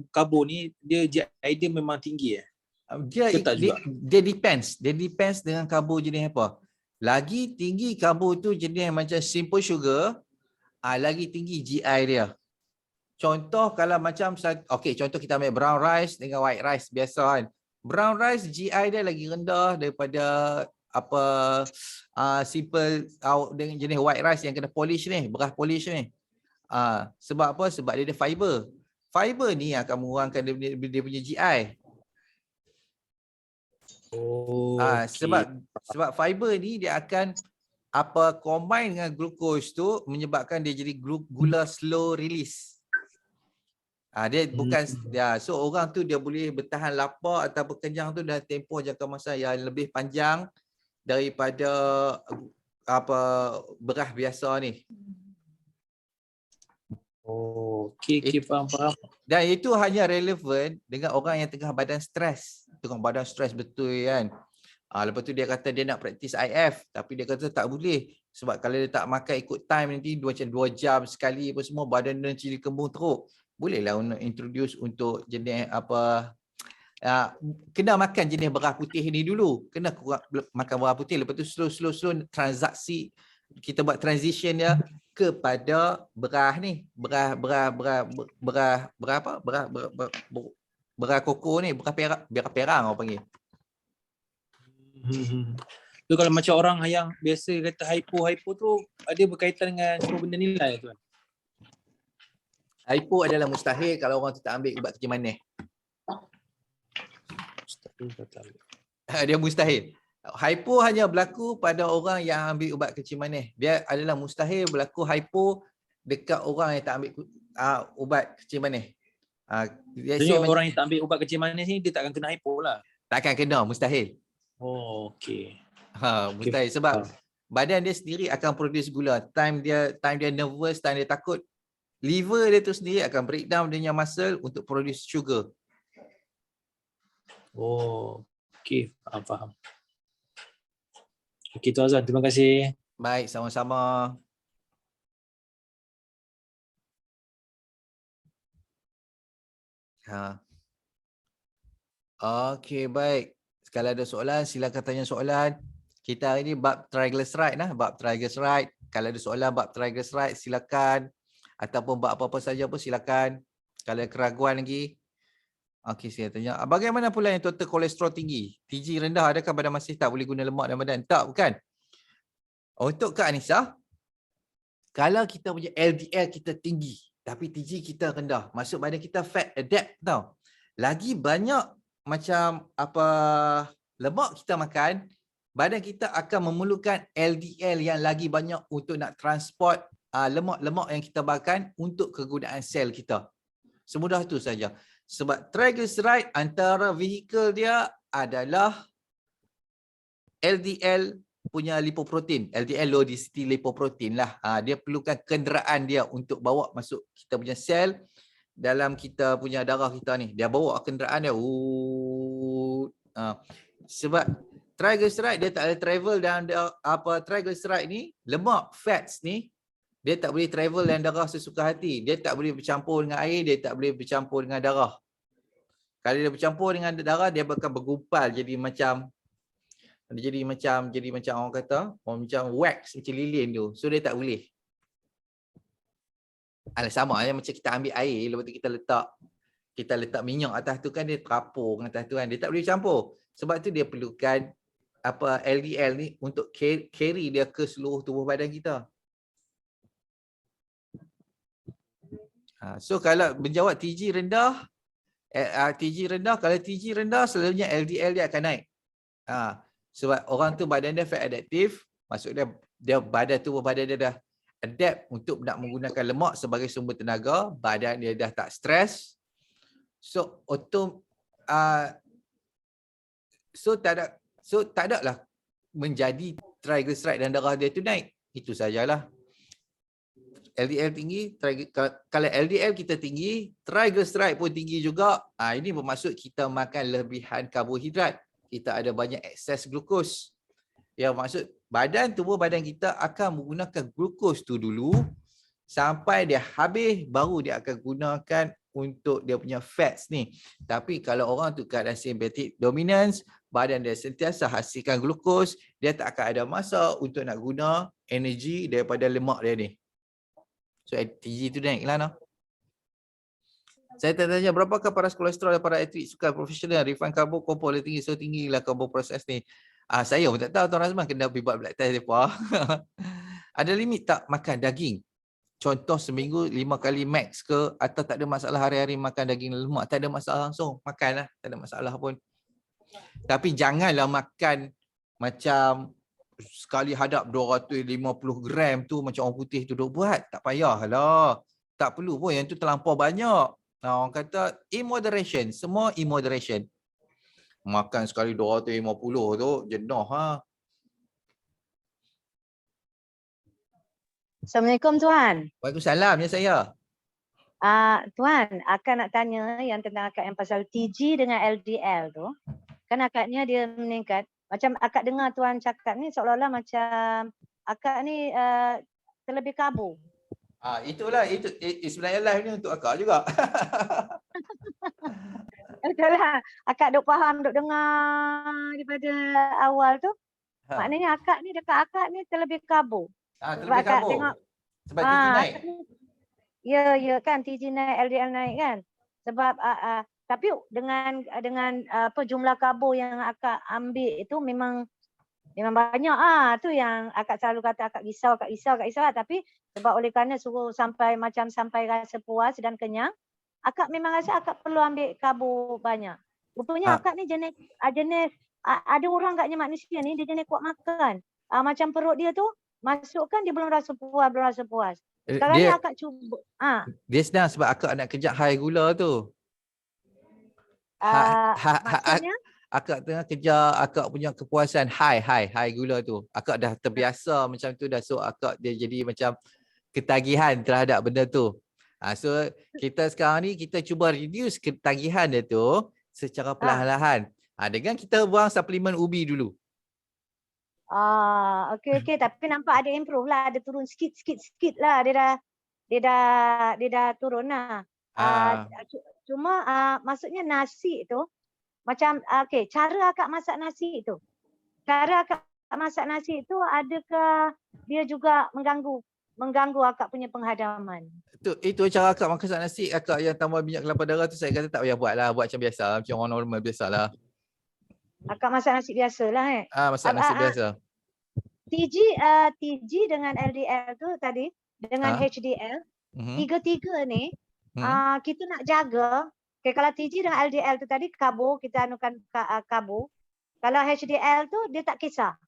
Speaker 4: karbo ni dia GI memang tinggi
Speaker 1: Dia depends dengan karbo jenis apa. Lagi tinggi karbo tu jenis macam simple sugar, lagi tinggi GI dia. Contoh kalau macam contoh kita ambil brown rice dengan white rice biasa kan. Brown rice GI dia lagi rendah daripada simple dengan jenis white rice yang kena polish ni, beras polish ni. Sebab apa? Sebab dia ada fiber. fiber ni akan mengurangkan dia punya GI.
Speaker 4: Oh,
Speaker 1: Sebab fiber ni dia akan combine dengan glukos tu menyebabkan dia jadi gula slow release. Dia bukan so orang tu dia boleh bertahan lapar ataupun kenyang tu dalam tempoh jangka masa yang lebih panjang daripada beras biasa ni.
Speaker 4: Oh, okey, faham.
Speaker 1: Dan itu hanya relevan dengan orang yang tengah badan stres. Tengah badan stres betul kan. Lepas tu dia kata dia nak praktis IF, tapi dia kata tak boleh. Sebab kalau dia tak makan ikut time nanti macam 2 jam sekali apa semua, badan dia cili kembung teruk. Bolehlah untuk introduce untuk jenis kena makan jenis beras putih ni dulu. Kena makan beras putih, lepas tu slow transaksi kita buat transition dia kepada beras ni, beras koko ni, beras perang orang panggil.
Speaker 4: Tu kalau macam orang yang biasa kata hypo tu ada berkaitan dengan semua benda ni lah tuan.
Speaker 1: Hypo adalah mustahil kalau orang tu tak ambil ubat kencing manis. Dia mustahil. Hypo hanya berlaku pada orang yang ambil ubat kencing manis. Dia adalah mustahil berlaku hypo dekat orang yang tak ambil ubat kencing manis.
Speaker 4: Jadi orang yang tak ambil ubat kencing manis ni dia tak akan kena hypo lah.
Speaker 1: Tak akan kena, mustahil.
Speaker 4: Oh, okey.
Speaker 1: Mustahil sebab badan dia sendiri akan produce gula. Time dia nervous, time dia takut, liver dia tu sendiri akan breakdown dia punya muscle untuk produce sugar.
Speaker 4: Oh, okey, faham. Okey Tuan Azwan, terima kasih.
Speaker 1: Baik, sama-sama. Okey, baik. Kalau ada soalan, silakan tanya soalan. Kita hari ni bab triglyceride bab triglyceride. Kalau ada soalan bab triglyceride, silakan. Ataupun bab apa-apa saja pun silakan. Kalau ada keraguan lagi. Okey, saya tanya. Bagaimana pula yang total kolesterol tinggi? TG rendah, adakah badan masih tak boleh guna lemak dalam badan? Tak, bukan. Untuk Kak Anissa, kalau kita punya LDL kita tinggi, tapi TG kita rendah, maksud badan kita fat adapt tau. Lagi banyak macam lemak kita makan, badan kita akan memerlukan LDL yang lagi banyak untuk nak transport lemak-lemak yang kita makan untuk kegunaan sel kita. Semudah itu saja. Sebab triglyceride antara vehicle dia adalah LDL punya lipoprotein, LDL low density lipoprotein lah. Dia perlukan kenderaan dia untuk bawa masuk kita punya sel dalam kita punya darah kita ni. Dia bawa kenderaan dia. Sebab triglyceride dia tak ada travel dalam triglyceride ni, lemak fats ni dia tak boleh travel dalam darah sesuka hati. Dia tak boleh bercampur dengan air, dia tak boleh bercampur dengan darah. Kalau dia bercampur dengan darah, dia akan bergumpal jadi macam orang kata, macam wax, macam lilin tu. So dia tak boleh. Sama macam kita ambil air, lepas tu kita letak minyak atas tu kan, dia terapung atas tu kan. Dia tak boleh campur. Sebab tu dia perlukan LDL ni untuk carry dia ke seluruh tubuh badan kita. So kalau menjawab TG rendah, kalau TG rendah selalunya LDL dia akan naik. Sebab orang tu badan dia fat adaptive, maksudnya tubuh badan dia dah adapt untuk nak menggunakan lemak sebagai sumber tenaga, badan dia dah tak stres. So tak adalah menjadi triglyceride dan darah dia tu naik. Itu sajalah. LDL tinggi, kalau LDL kita tinggi, triglyceride pun tinggi juga. Ini bermaksud kita makan lebihan karbohidrat. Kita ada banyak ekses glukos. Yang maksud tubuh badan kita akan menggunakan glukos tu dulu sampai dia habis, baru dia akan gunakan untuk dia punya fats ni. Tapi kalau orang tu keadaan sympathetic dominance, badan dia sentiasa hasilkan glukos, dia tak akan ada masa untuk nak guna energi daripada lemak dia ni. So TG tu naik lah. Saya tanya berapakah paras kolesterol para atlet sukan profesional, refined karbo, kompol tinggi, so tinggi lah karbo proses ni. Saya pun tak tahu Tuan Razman, kena pergi buat blood test depa. Ada limit tak makan daging? contoh seminggu 5 kali max ke, atau tak ada masalah hari-hari makan daging lemak, tak ada masalah langsung, makanlah, tak ada masalah pun. Tapi janganlah makan macam sekali hadap 250 gram tu macam orang putih tu duk buat. Tak payahlah. Tak perlu pun, yang tu terlampau banyak. Orang kata in moderation, semua in moderation. Makan sekali 250 tu jenuh ha.
Speaker 5: Assalamualaikum Tuan.
Speaker 1: Waalaikumsalam, ya saya.
Speaker 5: Tuan, akak nak tanya yang tentang akak yang pasal TG dengan LDL tu. Kan akaknya dia meningkat. Macam akak dengar Tuan cakap ni seolah-olah macam akak ni terlebih kabur.
Speaker 1: Itulah, itu sebenarnya live ni untuk akak juga.
Speaker 5: Itulah, akak duk faham, duk dengar daripada awal tu. Maknanya akak ni, dekat akak ni terlebih kabur.
Speaker 1: Terlebih kabur.
Speaker 5: Tengok,
Speaker 1: sebab TG naik.
Speaker 5: Ya kan, TG naik, LDL naik kan. Sebab tapi dengan apa jumlah karbo yang akak ambil itu memang banyak tu yang akak selalu kata akak risau lah. Tapi sebab oleh kerana suruh sampai rasa puas dan kenyang, akak memang rasa akak perlu ambil karbo banyak. Rupanya akak ni jenis ada orang agaknya manusia ni dia jenis kuat makan. Macam perut dia tu masukkan dia belum rasa puas. Sekarang ni akak cuba.
Speaker 1: Dia senang sebab akak nak kejar high gula tu.
Speaker 5: Maksudnya?
Speaker 1: Akak tengah kejar akak punya kepuasan high gula tu. Akak dah terbiasa macam tu dah, so akak dia jadi macam ketagihan terhadap benda tu. So kita sekarang ni kita cuba reduce ketagihan dia tu secara perlahan-lahan. Dengan kita buang suplemen ubi dulu.
Speaker 5: Okey. Tapi nampak ada improve lah, ada turun sikit lah. Dia dah turun lah. Cuma maksudnya nasi tu macam okey, cara akak masak nasi tu. Cara akak masak nasi tu adakah dia juga mengganggu akak punya penghadaman?
Speaker 1: Itu cara akak masak nasi, akak yang tambah minyak kelapa darah tu saya kata tak payah buat lah, buat macam biasa, macam orang normal biasalah.
Speaker 5: Akak masak nasi biasalah
Speaker 1: masak nasi biasa.
Speaker 5: TG dengan LDL tu tadi dengan HDL, tiga-tiga ni kita nak jaga. Okay, kalau TG dengan LDL tu tadi karbo, kita anukan karbo. Kalau HDL tu dia tak kisah.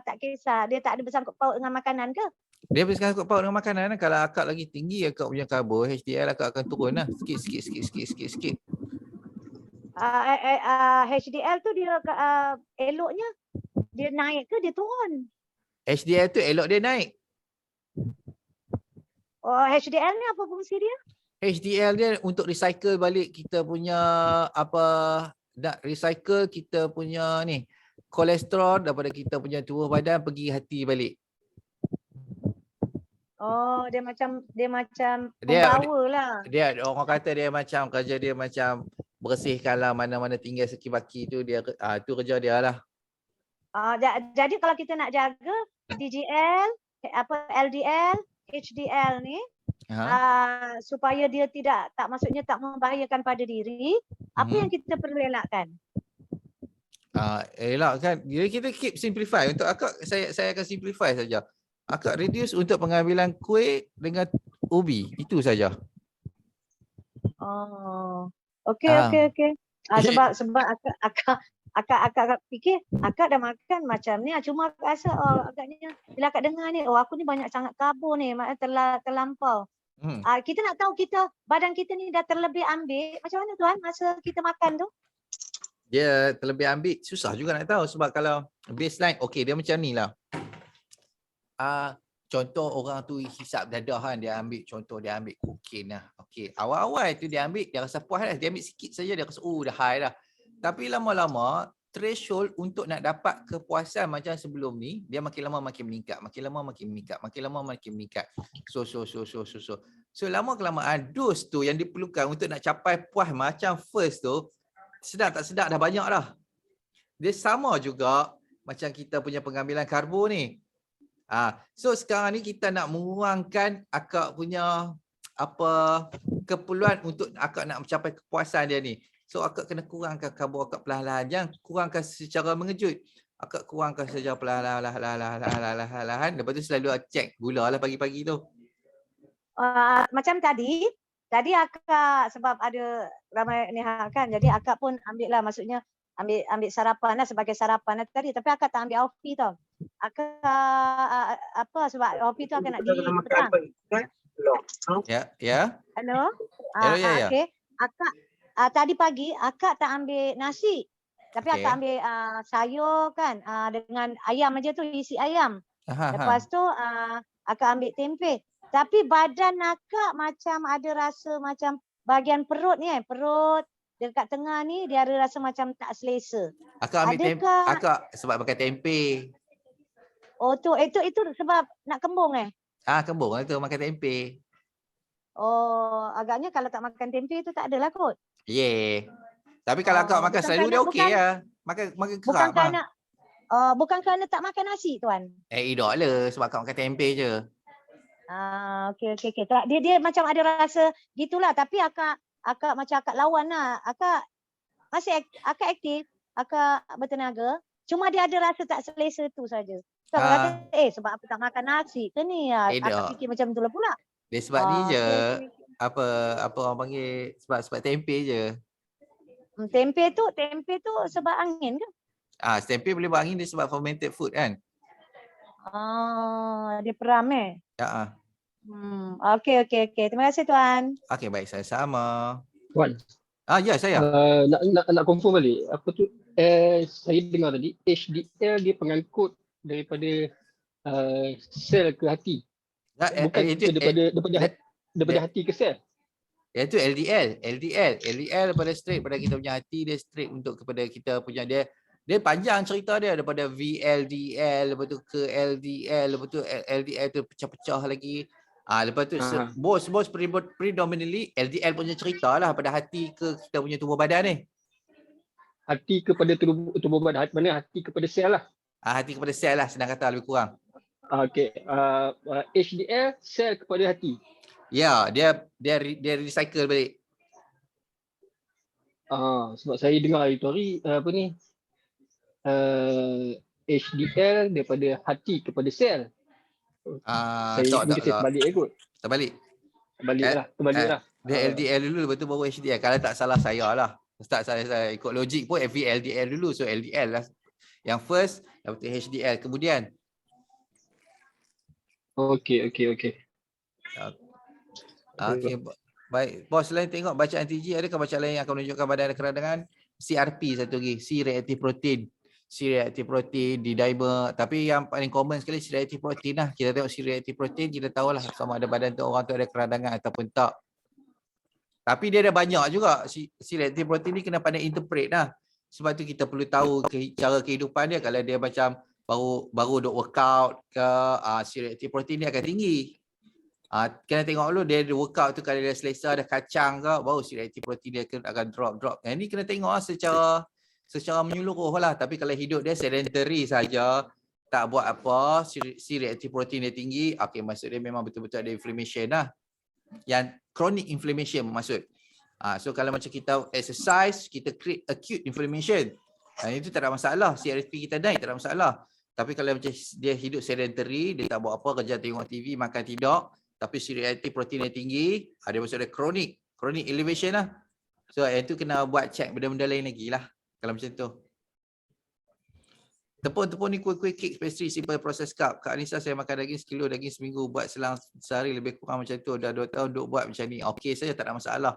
Speaker 5: Tak kisah, dia tak ada bersangkut paut dengan makanan ke?
Speaker 1: Dia bersangkut paut dengan makanan. Kalau akak lagi tinggi akak punya karbo, HDL akak akan turun lah sikit.
Speaker 5: HDL tu dia eloknya dia naik ke dia turun?
Speaker 1: HDL tu elok dia naik.
Speaker 5: HDL ni apa fungsi dia?
Speaker 1: HDL dia untuk recycle balik kita punya nak recycle kita punya ni kolesterol daripada kita punya tubuh badan pergi hati balik.
Speaker 5: Dia macam pembawa lah.
Speaker 1: Dia orang kata dia macam kerja dia macam bersihkanlah mana-mana tinggal seki-baki tu, dia tu kerja dia lah.
Speaker 5: Jadi kalau kita nak jaga TGL, LDL, HDL ni supaya dia maksudnya tak membahayakan pada diri, apa yang kita perlu elakkan?
Speaker 1: Elakkan. Jadi kita keep simplify. Untuk akak saya akan simplify saja. Akak reduce untuk pengambilan kuih dengan ubi. Itu saja.
Speaker 5: Okey. Sebab akak fikir akak dah makan macam ni, cuma akak rasa agaknya bila akak dengar ni aku ni banyak sangat karbo ni, maknanya terlampau. Kita nak tahu badan kita ni dah terlebih ambil macam mana Tuan masa kita makan tu?
Speaker 1: Dia terlebih ambil susah juga nak tahu, sebab kalau baseline dia macam ni lah. Contoh orang tu hisap dadah kan, dia ambil kokain lah. Awal-awal tu dia ambil, dia rasa puas lah, dia ambil sikit saja dia rasa dah high dah. Tapi lama-lama threshold untuk nak dapat kepuasan macam sebelum ni, dia makin lama makin meningkat, makin lama makin meningkat. So lama-kelamaan dos tu yang diperlukan untuk nak capai puas macam first tu, sedar tak sedar dah banyak dah. Dia sama juga macam kita punya pengambilan karbo ni. So sekarang ni kita nak mengurangkan akak punya keperluan untuk akak nak mencapai kepuasan dia ni. So akak kena kurangkan karbo akak perlahan-lahan. Jangan kurangkan secara mengejut. Akak kurangkan secara perlahan-lahan. Lepas tu selalu cek gula lah pagi-pagi tu.
Speaker 5: macam tadi akak sebab ada ramai ni kan, jadi akak pun ambil lah, maksudnya ambil sarapan lah sebagai sarapan lah tadi, tapi akak tak ambil Auffi tau. Akak apa sebab Auffi tu akak nak di petang.
Speaker 1: Ya.
Speaker 5: Hello?
Speaker 1: Ya.
Speaker 5: Okey. Akak tadi pagi akak tak ambil nasi. Tapi
Speaker 1: Okey.
Speaker 5: akak ambil sayur kan, dengan ayam aja tu, isi ayam. Lepas tu akak ambil tempe. Tapi badan akak macam ada rasa macam bahagian perut ni perut dekat tengah ni dia ada rasa macam tak selesa.
Speaker 1: Akak ambil tempe,
Speaker 5: Adakah
Speaker 1: akak sebab makan tempe.
Speaker 5: oh tu itu sebab nak kembung
Speaker 1: Kembung lah tu makan tempe.
Speaker 5: Oh, agaknya kalau tak makan tempe tu tak adalah kot.
Speaker 1: Tapi kalau akak makan selalu dia okey lah. Makan kerap
Speaker 5: bukan kerana tak makan nasi tuan.
Speaker 1: Tidak lah sebab akak makan tempe je.
Speaker 5: Okey. Dia macam ada rasa gitulah, tapi akak macam akak lawan lah. Akak masih akak aktif, akak bertenaga. Cuma dia ada rasa tak selesa tu saja. So kata sebab apa tak makan nasi ke ni? Akak fikir macam tu lah pula.
Speaker 1: Dia sebab ni je.
Speaker 5: Okay.
Speaker 1: Apa orang panggil sebab tempe je.
Speaker 5: Tempe tu sebab angin ke?
Speaker 1: Tempe boleh buat angin dia sebab fermented food kan.
Speaker 5: Dia peram
Speaker 1: Ya.
Speaker 5: Okey. Terima kasih tuan.
Speaker 1: Okey, baik, saya sama.
Speaker 2: Tuan.
Speaker 1: Ya, saya.
Speaker 2: Nak confirm balik. Apa tu? Saya dengar tadi HDL dia pengangkut daripada sel ke hati. Bukan daripada hati ke sel.
Speaker 1: Iaitu LDL daripada straight pada kita punya hati, dia straight untuk kepada kita punya dia panjang cerita dia daripada VLDL, lepas tu ke LDL, lepas tu LDL tu pecah-pecah lagi. Lepas tu most predominantly LDL punya cerita lah pada hati ke kita punya tubuh badan ni.
Speaker 2: Hati kepada tubuh badan, mana hati kepada sel lah.
Speaker 1: Hati kepada sel lah senang kata lebih kurang.
Speaker 2: Okey. HDL sel kepada hati.
Speaker 1: Ya, dia recycle balik.
Speaker 2: Sebab saya dengar itu hari HDL daripada hati kepada sel. Saya mungkin saya terbalik kot.
Speaker 1: Terbalik
Speaker 2: lah.
Speaker 1: Dia LDL dulu, lepas tu baru HDL. Kalau tak salah saya lah. Tak salah saya ikut logik pun VLDL dulu. So LDL lah yang first, lepas tu HDL kemudian.
Speaker 2: Okey.
Speaker 1: Okey, baik. Bos, selain tengok bacaan TG, adakah bacaan lain yang akan menunjukkan badan ada keradangan? CRP satu lagi, C-reactive protein, D-dimer. Tapi yang paling common sekali C-reactive protein lah. Kita tengok C-reactive protein, kita tahulah sama ada badan tu orang tu ada keradangan ataupun tak. Tapi dia ada banyak juga. C-reactive protein ni kena pandai interpret lah. Sebab tu kita perlu tahu cara kehidupan dia. Kalau dia macam baru duk workout ke, C-reactive protein ni akan tinggi. Kena tengok dulu dia workout tu kalau dia selesa ada kacang ke, baru C-reactive protein dia akan drop. Yang ni kena tengok secara menyeluruh lah. Tapi kalau hidup dia sedentary saja, tak buat apa, C-reactive protein dia tinggi, okey, maksud dia memang betul-betul ada inflammation lah. Yang chronic inflammation maksud. So kalau macam kita exercise, kita create acute inflammation. Itu tak ada masalah, CRP kita naik tak ada masalah. Tapi kalau macam dia hidup sedentary, dia tak buat apa, kerja tengok TV, makan tidak, tapi C-reactive protein yang tinggi, ada maksud ada chronic elevation lah. So itu kena buat check benda-benda lain lagi lah kalau macam tu. Tepung ni kuih kek pastry simple process cup. Kak Anissa, saya makan daging sekilo, daging seminggu, buat selang sehari lebih kurang macam tu. Dah 2 tahun duk buat macam ni. Okey saja, tak ada masalah.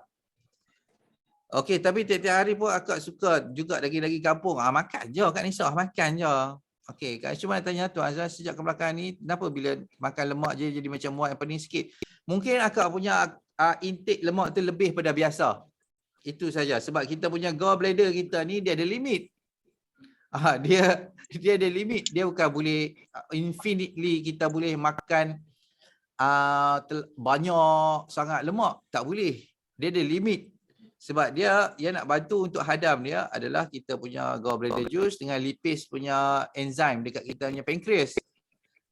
Speaker 1: Okey, tapi tiap-tiap hari pun akak suka juga daging-daging kampung. Makan je Kak Anissa, makan je. Okey, Kak cuma tanya Tuan Azlan, sejak ke belakang ni kenapa bila makan lemak je jadi macam muat yang pening sikit? Mungkin akak punya intake lemak tu lebih pada biasa. Itu saja, sebab kita punya gallbladder kita ni dia ada limit. Dia ada limit. Dia bukan boleh infinitely kita boleh makan banyak sangat lemak, tak boleh. Dia ada limit. Sebab dia nak bantu untuk hadam dia adalah kita punya gallbladder juice dengan lipase punya enzim dekat kita punya pankreas.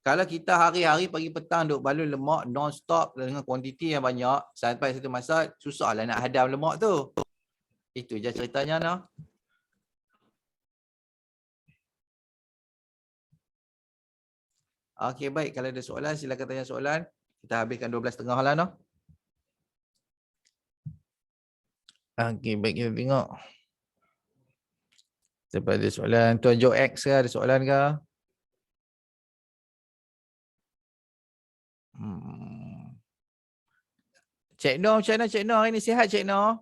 Speaker 1: Kalau kita hari-hari pagi petang duk balun lemak non-stop dengan kuantiti yang banyak, sampai satu masa susahlah nak hadam lemak tu. Itu je ceritanya noh. Okey, baik, kalau ada soalan silakan tanya soalan. Kita habiskan 12.30 lah noh. Okey, baik kita tengok. Siapa ada soalan? Tuan Joe X ke ada soalan ke? Cik Noh macam mana Cik Noh hari ni? Sihat Cik Noh?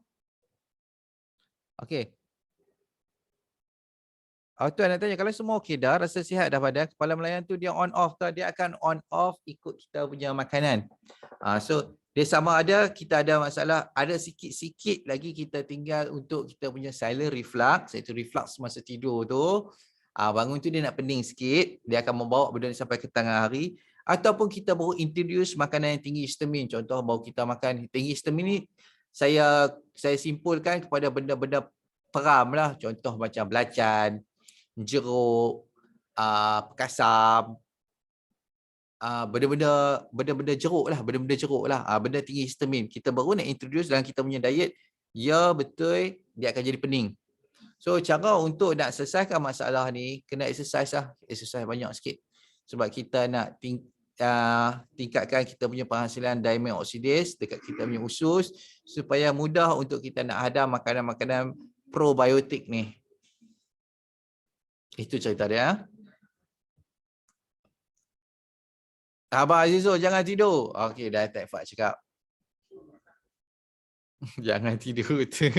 Speaker 1: Okey. Tuan nak tanya, kalau semua okey dah, rasa sihat dah badan, kepala melayan tu dia on off ke? Dia akan on off ikut kita punya makanan. So dia sama ada kita ada masalah, ada sikit-sikit lagi kita tinggal untuk kita punya silent reflux, iaitu reflux masa tidur tu. Bangun tu dia nak pening sikit, dia akan membawa benda ni sampai ke tengah hari. Ataupun kita baru introduce makanan yang tinggi histamin. Contoh baru kita makan tinggi histamin ni, saya simpulkan kepada benda-benda peram lah. Contoh macam belacan, jeruk, perkasam, benda-benda jeruk lah, benda tinggi histamin. Kita baru nak introduce dalam kita punya diet, ya betul dia akan jadi pening. So cara untuk nak selesaikan masalah ni, kena exercise lah, exercise banyak sikit. Sebab kita nak tingkatkan kita punya penghasilan diamond oxidase dekat kita punya usus, supaya mudah untuk kita nak hadam makanan-makanan probiotik ni. Itu cerita dia. Abang Azizul, jangan tidur. Okey, dah tak Fak cakap. Jangan tidur tu.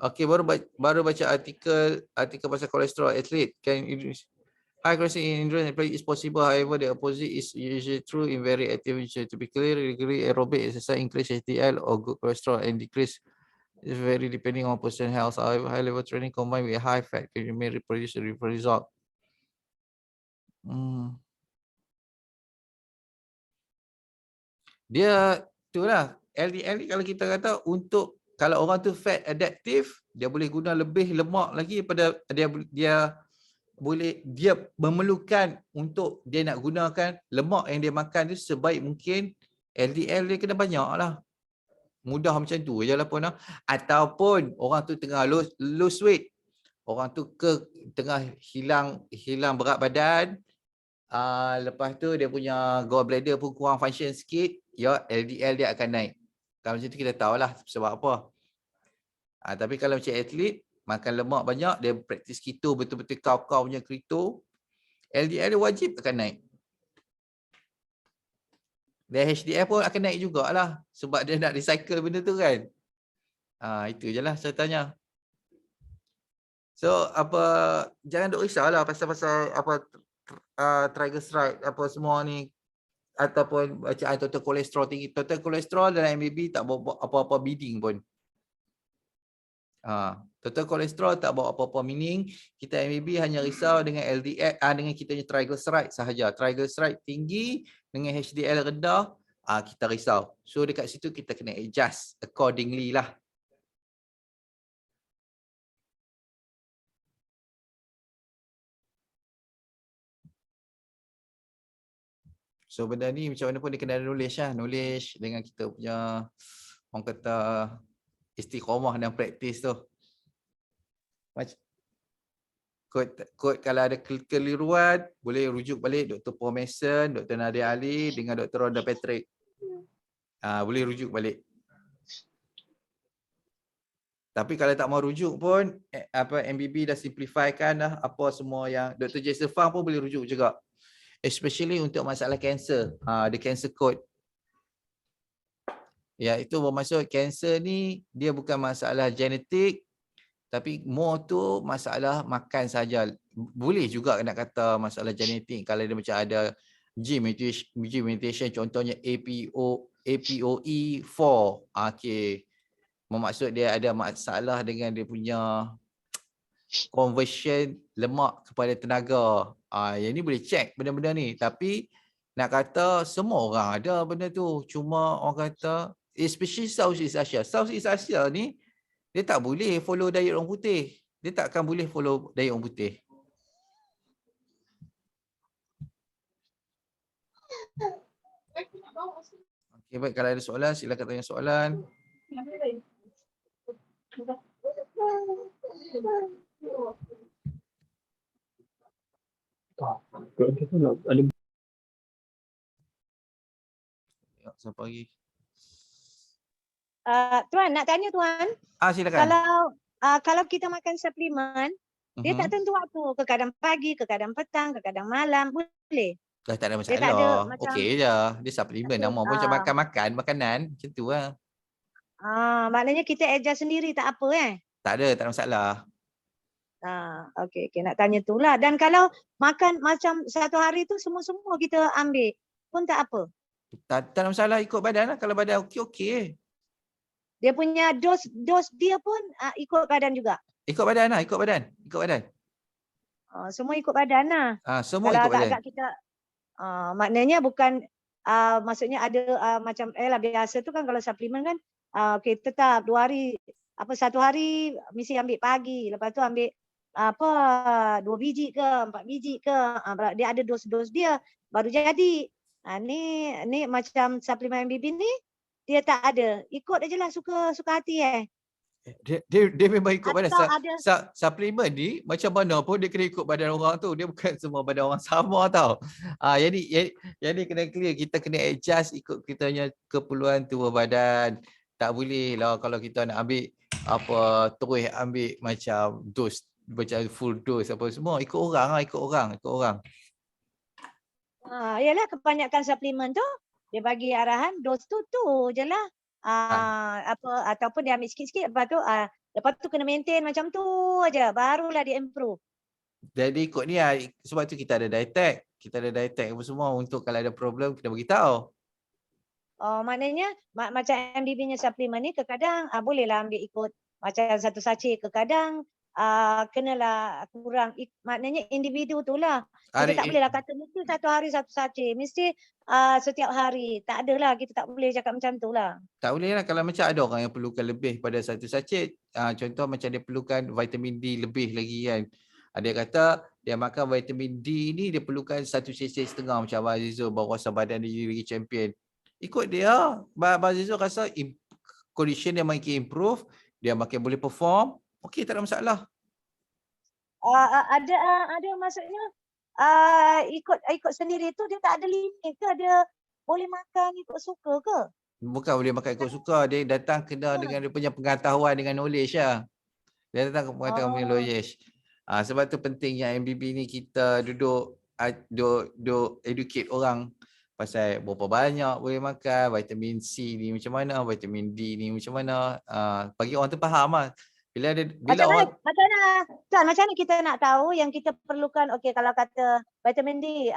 Speaker 1: Okey, baru baca artikel pasal kolesterol atlet. High cholesterol in endurance is possible, however the opposite is usually true in very active nature. To be clear, regular aerobic exercise increase HDL or good cholesterol and decrease is very depending on person health. However, high level training combined with high fat may reproduce a different result. Dia itulah LDL ni, kalau kita kata untuk kalau orang tu fat adaptive, dia boleh guna lebih lemak lagi pada dia memerlukan untuk dia nak gunakan lemak yang dia makan tu sebaik mungkin. LDL dia kena banyak lah. Mudah macam tu je lah pun. Ataupun orang tu tengah lose weight, orang tu tengah hilang berat badan, lepas tu dia punya gallbladder pun kurang function sikit, ya LDL dia akan naik. Kalau macam tu kita tahulah sebab apa. Tapi kalau macam atlet, makan lemak banyak, dia praktis keto, betul-betul kau punya keto, LDL dia wajib akan naik. Dan HDL pun akan naik jugalah, sebab dia nak recycle benda tu kan. Itu je lah ceritanya. So jangan duk risaulah pasal triglyceride apa semua ni, ataupun bacaan total kolesterol tinggi. Total kolesterol dalam MBB tak bawa apa-apa bidding pun. Total kolesterol tak bawa apa-apa meaning. Kita MBB hanya risau dengan LDL, dengan kita punya triglyceride sahaja. Triglyceride tinggi dengan HDL rendah, kita risau. So dekat situ kita kena adjust accordingly lah. So benda ni macam mana pun dia kena knowledge lah. Knowledge dengan kita punya, orang kata, istiqomah dan praktis tu. Kod kalau ada keliruan, boleh rujuk balik Dr. Paul Mason, Dr. Nadia Ali dengan Dr. Rhonda Patrick. Boleh rujuk balik. Tapi kalau tak mau rujuk pun, MBB dah simplifykan dah apa semua yang Dr. Jason Fang pun boleh rujuk juga. Especially untuk masalah kanser. The cancer code. Ya, itu bermaksud kanser ni dia bukan masalah genetik, tapi more tu masalah makan saja. Boleh juga nak kata masalah genetik kalau dia macam ada gene mutation, contohnya APOE4. Okey. Bermaksud dia ada masalah dengan dia punya conversion lemak kepada tenaga. Yang ni boleh check benda-benda ni. Tapi nak kata semua orang ada benda tu. Cuma orang kata, especially Southeast Asia. Southeast Asia ni, dia tak boleh follow diet orang putih. Dia tak akan boleh follow diet orang putih. Okay, baik. Kalau ada soalan, silakan tanya soalan.
Speaker 2: Ada
Speaker 1: Siapa lagi?
Speaker 5: Tuan, nak tanya Tuan.
Speaker 1: Silakan.
Speaker 5: Kalau kita makan suplemen, dia tak tentu waktu. Kadang pagi, kadang petang, kadang malam. Boleh?
Speaker 1: Dah tak ada
Speaker 5: Dia tak ada
Speaker 1: masalah.
Speaker 5: macam
Speaker 1: Okey je. Dia suplemen nama pun macam makan makanan macam tu lah.
Speaker 5: Maknanya kita adjust sendiri tak apa
Speaker 1: Tak ada masalah.
Speaker 5: Okey, nak tanya tu lah. Dan kalau makan macam satu hari tu semua kita ambil pun tak apa.
Speaker 1: Tak ada masalah, ikut badan lah. Kalau badan okey.
Speaker 5: Dia punya dos dia pun ikut badan juga.
Speaker 1: Ikut badan lah, ikut badan.
Speaker 5: Semua ikut badan lah.
Speaker 1: Semua
Speaker 5: kalau
Speaker 1: ikut badan.
Speaker 5: agak-agak kita maknanya bukan maksudnya ada macam biasa tu kan kalau suplemen kan okey tetap 2 hari satu hari mesti ambil pagi, lepas tu ambil 2 biji ke 4 biji ke, dia ada dos dia baru jadi. Ni macam suplemen MBB ni dia tak ada, ikut aje lah suka hati
Speaker 1: Dia memang ikut badan.
Speaker 5: Atau
Speaker 1: Suplemen ni macam mana pun dia kena ikut badan orang tu. Dia bukan semua badan orang sama tau. Jadi kena clear, kita kena adjust ikut kita punya keperluan tubuh badan. Tak boleh lah kalau kita nak ambil terus ambil macam dos, macam full dose apa semua, ikut orang lah, ikut orang.
Speaker 5: Yalah kebanyakan suplemen tu dia bagi arahan dos tu je lah. Ataupun dia ambil sikit-sikit, lepas tu kena maintain macam tu aja, barulah dia improve.
Speaker 1: Jadi ikut ni lah, sebab tu kita ada dietec apa semua, untuk kalau ada problem kita beritahu.
Speaker 5: Maknanya macam MBB-nya suplemen ni kadang bolehlah ambil ikut macam satu sachet, kadang kenalah kurang, maknanya individu tu lah. Kita tak bolehlah kata mesti satu hari satu sachet, mesti setiap hari. Tak adalah, kita tak boleh cakap macam tu lah.
Speaker 1: Tak boleh lah, kalau macam ada orang yang perlukan lebih pada satu sachet, contoh macam dia perlukan vitamin D lebih lagi kan. Dia kata dia makan vitamin D ni dia perlukan 1 sachet setengah, macam Abang Azizul baru rasa badan dia jadi champion. Ikut dia, Abang Azizul rasa condition dia makin improve, dia makin boleh perform, okey, tak ada masalah.
Speaker 5: Ada maksudnya ikut sendiri tu dia tak ada limit ke? Dia boleh makan ikut suka ke?
Speaker 1: Bukan boleh makan ikut suka, dia datang kena dengan dia punya pengetahuan dengan knowledge lah. Dia datang pengetahuan dengan knowledge. Sebab tu pentingnya MBB ni kita duduk educate orang pasal berapa banyak boleh makan, vitamin C ni macam mana, vitamin D ni macam mana, bagi orang tu faham lah. Macam
Speaker 5: mana kita nak tahu yang kita perlukan? Okey, kalau kata vitamin D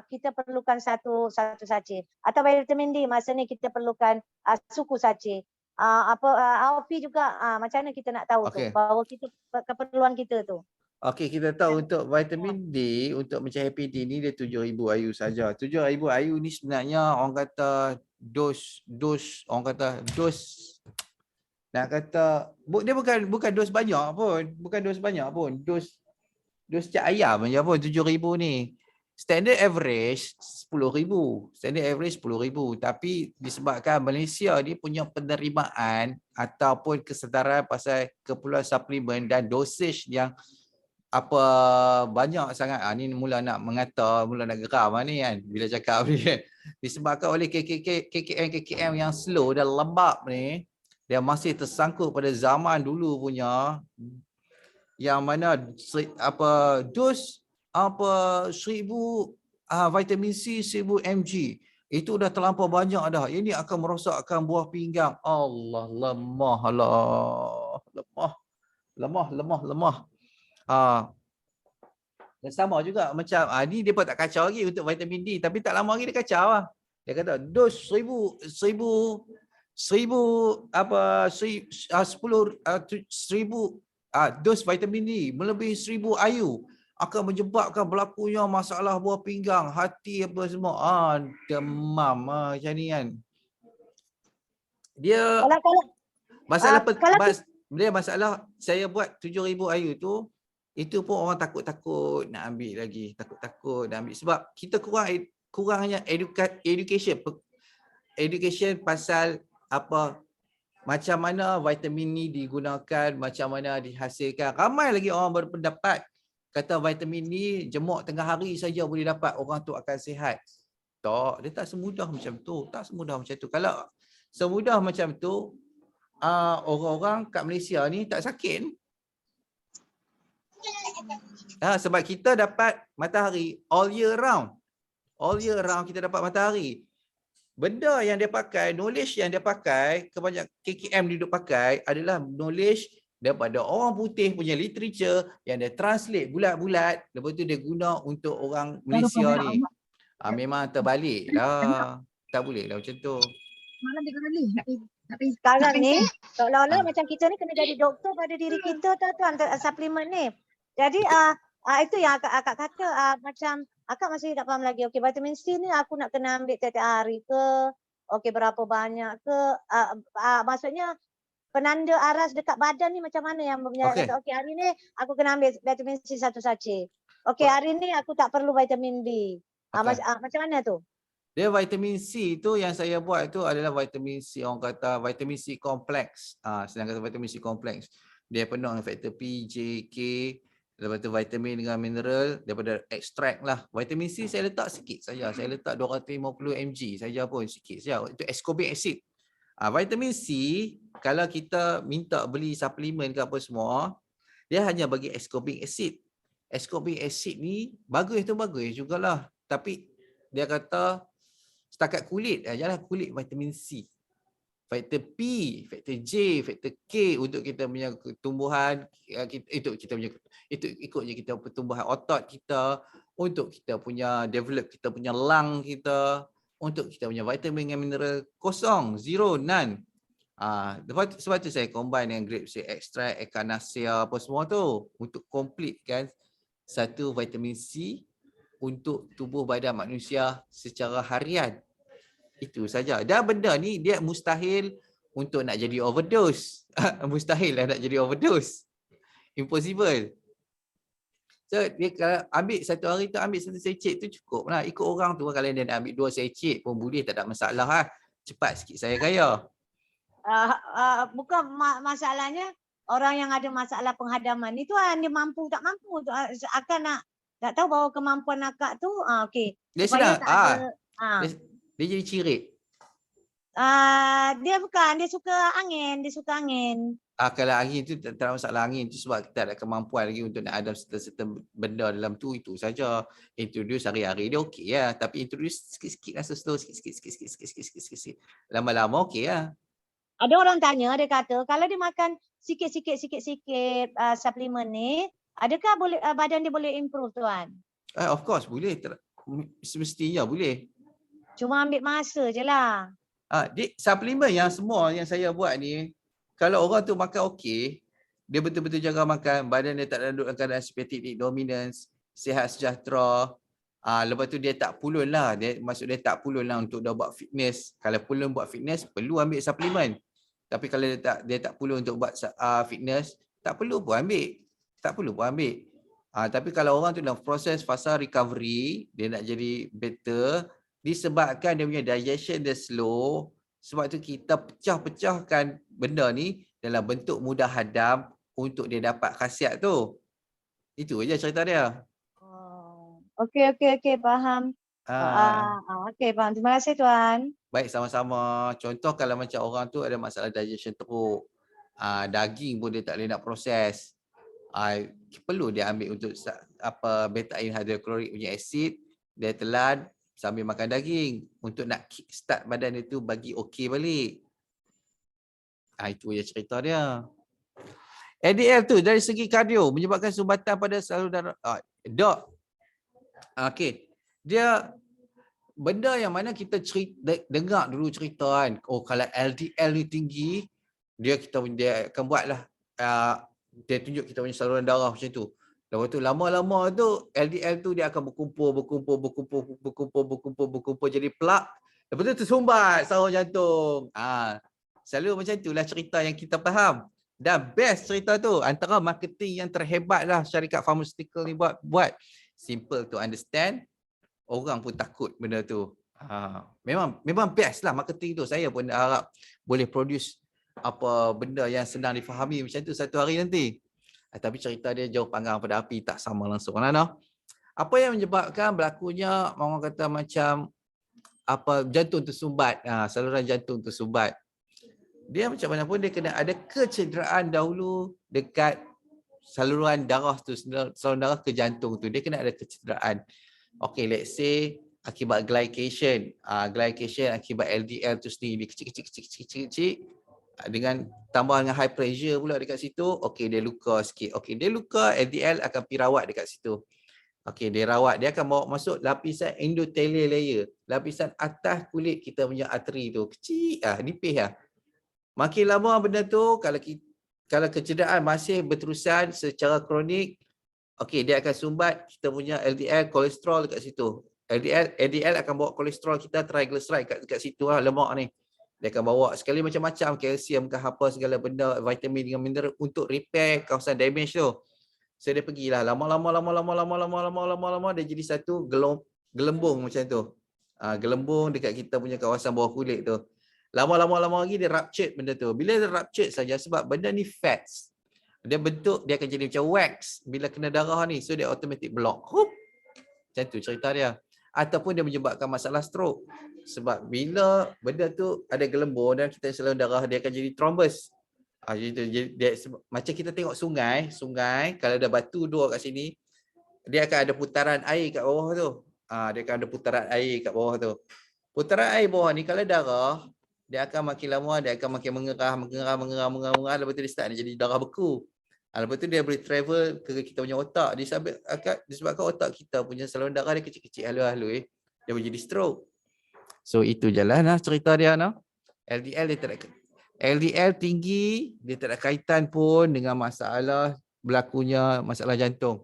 Speaker 5: kita perlukan satu sachet, atau vitamin D masa ni kita perlukan suku sachet. AOP juga macam mana kita nak tahu tu bahawa kita keperluan kita tu.
Speaker 1: Okey, kita tahu untuk vitamin D, untuk macam Happy D ni dia 7,000 IU saja. 7,000 IU ni sebenarnya orang kata dos nak kata dia bukan dos banyak pun, dos cak ayam je pun 7,000 ni. Standard average 10,000. Tapi disebabkan Malaysia ni punya penerimaan ataupun kesedaran pasal keperluan suplemen dan dosage yang banyak sangat, ni mula nak geram ni kan bila cakap ni kan. Disebabkan oleh KKM yang slow dan lembab ni, dia masih tersangkut pada zaman dulu punya, yang mana dos 1000 vitamin C 1000 mg itu dah terlampau banyak dah. Ini akan merosakkan buah pinggang. Allah, lemah. Dan sama juga macam ni dia pun tak kacau lagi untuk vitamin D, tapi tak lama lagi dia kacau lah. Dia kata dos 1000 dos vitamin D melebihi 1000 IU akan menyebabkan berlakunya masalah buah pinggang, hati apa semua. Demam macam ni kan. Dia masalah saya buat 7,000 IU tu, itu pun orang takut nak ambil lagi, takut nak ambil sebab kita kurangnya education pasal macam mana vitamin ni digunakan, macam mana dihasilkan. Ramai lagi orang berpendapat kata vitamin ni jemuk tengah hari saja boleh dapat, orang tu akan sihat. Tak, dia tak semudah macam tu. Tak semudah macam tu. Kalau semudah macam tu, orang-orang kat Malaysia ni tak sakit. Sebab kita dapat matahari all year round. All year round kita dapat matahari. Benda yang dia pakai, knowledge yang dia pakai, kebanyakan KKM dia duduk pakai adalah knowledge daripada orang putih punya literature yang dia translate bulat-bulat, lepas tu dia guna untuk orang Malaysia ni. Memang terbalik lah. Tak boleh lah macam tu.
Speaker 5: Sekarang ni seolah-olah macam kita ni kena jadi doktor pada diri kita tuan, suplemen ni. Jadi itu yang akak kata, macam akak masih tak faham lagi. Okey, vitamin C ni aku nak kena ambil tiap-tiap hari ke? Okey, berapa banyak ke? Maksudnya penanda aras dekat badan ni macam mana yang menyatakan okey hari ni aku kena ambil vitamin C 1 sachet. Okey, hari ni aku tak perlu vitamin D. Macam mana tu?
Speaker 1: Dia vitamin C tu yang saya buat tu adalah vitamin C, orang kata vitamin C kompleks. Senang kata vitamin C kompleks. Dia penuh dengan faktor P, J, K, lepas tu vitamin dengan mineral daripada ekstrak lah. Vitamin C saya letak sikit saja. Saya letak 250 mg saja pun, sikit saja. Itu ascorbic acid. Vitamin C, kalau kita minta beli suplemen ke apa semua, dia hanya bagi ascorbic acid. Ascorbic acid ni bagus jugalah. Tapi dia kata setakat kulit ajalah, kulit vitamin C. Faktor P, faktor J, faktor K untuk kita punya tumbuhan, itu ikut je kita pertumbuhan otot kita, untuk kita punya develop kita punya lung kita, untuk kita punya vitamin dan mineral kosong, zero, none. Sebab tu saya combine dengan grapeseed extract, echinacea apa semua tu untuk completekan satu vitamin C untuk tubuh badan manusia secara harian. Itu saja. Dan benda ni dia mustahil untuk nak jadi overdose. Mustahil lah nak jadi overdose. Impossible. So dia kalau ambil satu hari tu, ambil satu secet tu cukup lah. Ikut orang tu, kalau dia nak ambil 2 secet pun boleh, tak ada masalah lah. Cepat sikit saya kaya.
Speaker 5: Bukan masalahnya orang yang ada masalah penghadaman ni tuan, dia mampu tak mampu tu, akan nak tahu bahawa kemampuan akak tu okey.
Speaker 1: Dia senang. Dia jadi cirit.
Speaker 5: Dia bukan, dia suka angin.
Speaker 1: Kalau angin tu tak ada masalah, angin tu sebab kita ada kemampuan lagi untuk nak ada serta benda dalam tu, itu saja. Introduce hari-hari dia okey ya, tapi introduce sikit-sikit lah, slow sikit. Lama-lama okey ya.
Speaker 5: Ada orang tanya, dia kata kalau dia makan sikit-sikit suplemen ni, adakah boleh badan dia boleh improve tuan?
Speaker 1: Of course boleh. Semestinya boleh.
Speaker 5: Cuma ambil masa je lah.
Speaker 1: Suplemen yang semua yang saya buat ni, kalau orang tu makan okey, dia betul-betul jaga makan, badan dia tak dalam keadaan spastic dominance, sihat sejahtera. Lepas tu dia tak pulun lah. Maksud dia tak pulun lah untuk dah buat fitness. Kalau pulun buat fitness, perlu ambil suplemen. Tapi kalau dia tak pulun untuk buat fitness, tak perlu pun ambil. Tapi kalau orang tu dalam proses fasa recovery, dia nak jadi better, disebabkan dia punya digestion dia slow, sebab tu kita pecah-pecahkan benda ni dalam bentuk mudah hadam untuk dia dapat khasiat tu. Itu aja cerita dia.
Speaker 5: Okey, faham. Okey, faham. Terima kasih tuan.
Speaker 1: Baik, sama-sama. Contoh kalau macam orang tu ada masalah digestion teruk, daging pun dia tak boleh nak proses, perlu dia ambil untuk beta-in hydrochloric punya acid, dia telan sambil makan daging untuk nak kick start badan dia tu bagi okey balik. Itu je cerita dia. LDL tu dari segi kardio menyebabkan sumbatan pada salur darah. Dok. Okey. Dia benda yang mana kita dengar dulu cerita kan. Kalau LDL ni tinggi, dia akan buatlah dia tunjuk kita punya saluran darah macam tu. Lepas tu lama-lama tu LDL tu dia akan berkumpul jadi plak. Lepas tu tersumbat saluran jantung. Selalu macam itulah cerita yang kita faham. Dan best cerita tu, antara marketing yang terhebat lah syarikat pharmaceutical ni buat. Simple to understand. Orang pun takut benda tu. Memang best lah marketing tu. Saya pun harap boleh produce apa benda yang senang difahami macam tu satu hari nanti. Tapi cerita dia jauh panggang pada api, tak sama langsung. Nah, apa yang menyebabkan berlakunya orang kata macam jantung tersumbat, saluran jantung tersumbat. Dia macam mana pun dia kena ada kecederaan dahulu dekat saluran darah tu, saluran darah ke jantung tu, dia kena ada kecederaan. Okay, let's say akibat glycation. Glycation akibat LDL tu sendiri, dia kecil. Dengan tambah dengan high pressure pula dekat situ, okay, dia luka sikit. Okay, dia luka, LDL akan pergi rawat dekat situ. Okay, dia rawat, dia akan bawa masuk lapisan endothelial layer. Lapisan atas kulit kita punya arteri tu. Kecil, nipis lah. Makin lama benda tu, kalau kecederaan masih berterusan secara kronik, okey, dia akan sumbat kita punya LDL, kolesterol dekat situ. LDL akan bawa kolesterol kita, triglyceride dekat situ lah, lemak ni. Dia akan bawa sekali macam-macam, kalsium ke apa, segala benda, vitamin dengan mineral untuk repair kawasan damage tu. So dia pergilah, lama-lama dia jadi satu gelembung macam tu. Gelembung dekat kita punya kawasan bawah kulit tu. Lama-lama lagi dia ruptured benda tu. Bila dia ruptured saja sebab benda ni fats. Dia bentuk, dia akan jadi macam wax bila kena darah ni. So dia automatic block. Macam tu cerita dia. Ataupun dia menyebabkan masalah stroke. Sebab bila benda tu ada gelembung dan kita saluran darah, dia akan jadi thrombus. Macam kita tengok sungai kalau ada batu dua kat sini, dia akan ada putaran air kat bawah tu. Dia akan ada putaran air kat bawah tu. Putaran air bawah ni kalau darah, dia akan makin lama, dia akan makin mengerah, lepas tu dia start jadi darah beku. Lepas tu dia boleh travel ke kita punya otak. Disebabkan otak kita punya saluran darah dia kecil-kecil halu-halu, dia boleh jadi stroke. So itu je lah cerita dia. LDL tinggi, dia tak ada kaitan pun dengan masalah berlakunya masalah jantung.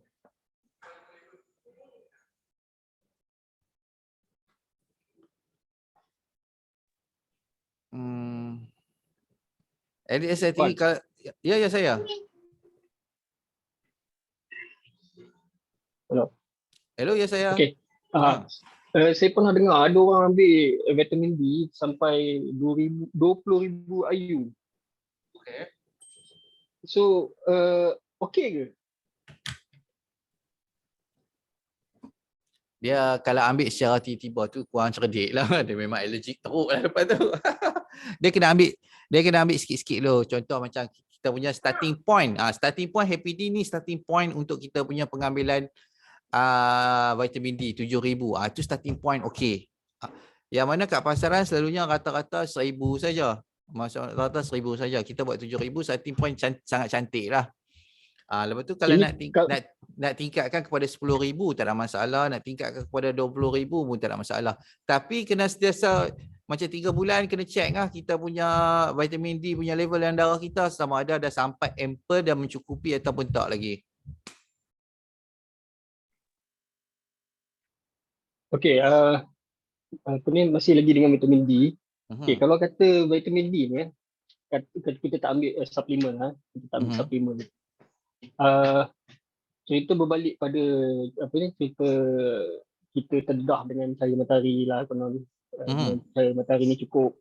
Speaker 1: LDL tinggi kalau ya saya. Hello ya saya.
Speaker 2: Okey. Saya pernah dengar ada orang ambil vitamin D sampai 20,000 IU.
Speaker 1: Okey.
Speaker 2: So okey ke?
Speaker 1: Dia kalau ambil secara tiba-tiba tu kurang cerdik lah. Dia memang allergic teruk lah lepas tu. Dia kena ambil sikit-sikit dulu. Contoh macam kita punya starting point. Starting point Happy D ni starting point untuk kita punya pengambilan vitamin D 7,000. Itu starting point okey. Yang mana kat pasaran selalunya rata-rata 1,000 saja. Rata-rata 1,000 saja. Kita buat 7,000 starting point sangat cantik lah. Lepas tu kalau nak tingkatkan kepada 10,000 tak ada masalah, nak tingkatkan kepada 20,000 pun tak ada masalah. Tapi kena sentiasa macam 3 bulan kena check lah kita punya vitamin D punya level dalam darah kita sama ada dah sampai ample dan mencukupi ataupun tak lagi.
Speaker 2: Okey, apa ni masih lagi dengan vitamin D. Okey, kalau kata vitamin D ni kita tak ambil suplemen kita tak ambil suplemen. Cerita berbalik pada apa ni, cerita kita terdedah dengan cahaya matahari lah konon. Cahaya matahari ni cukup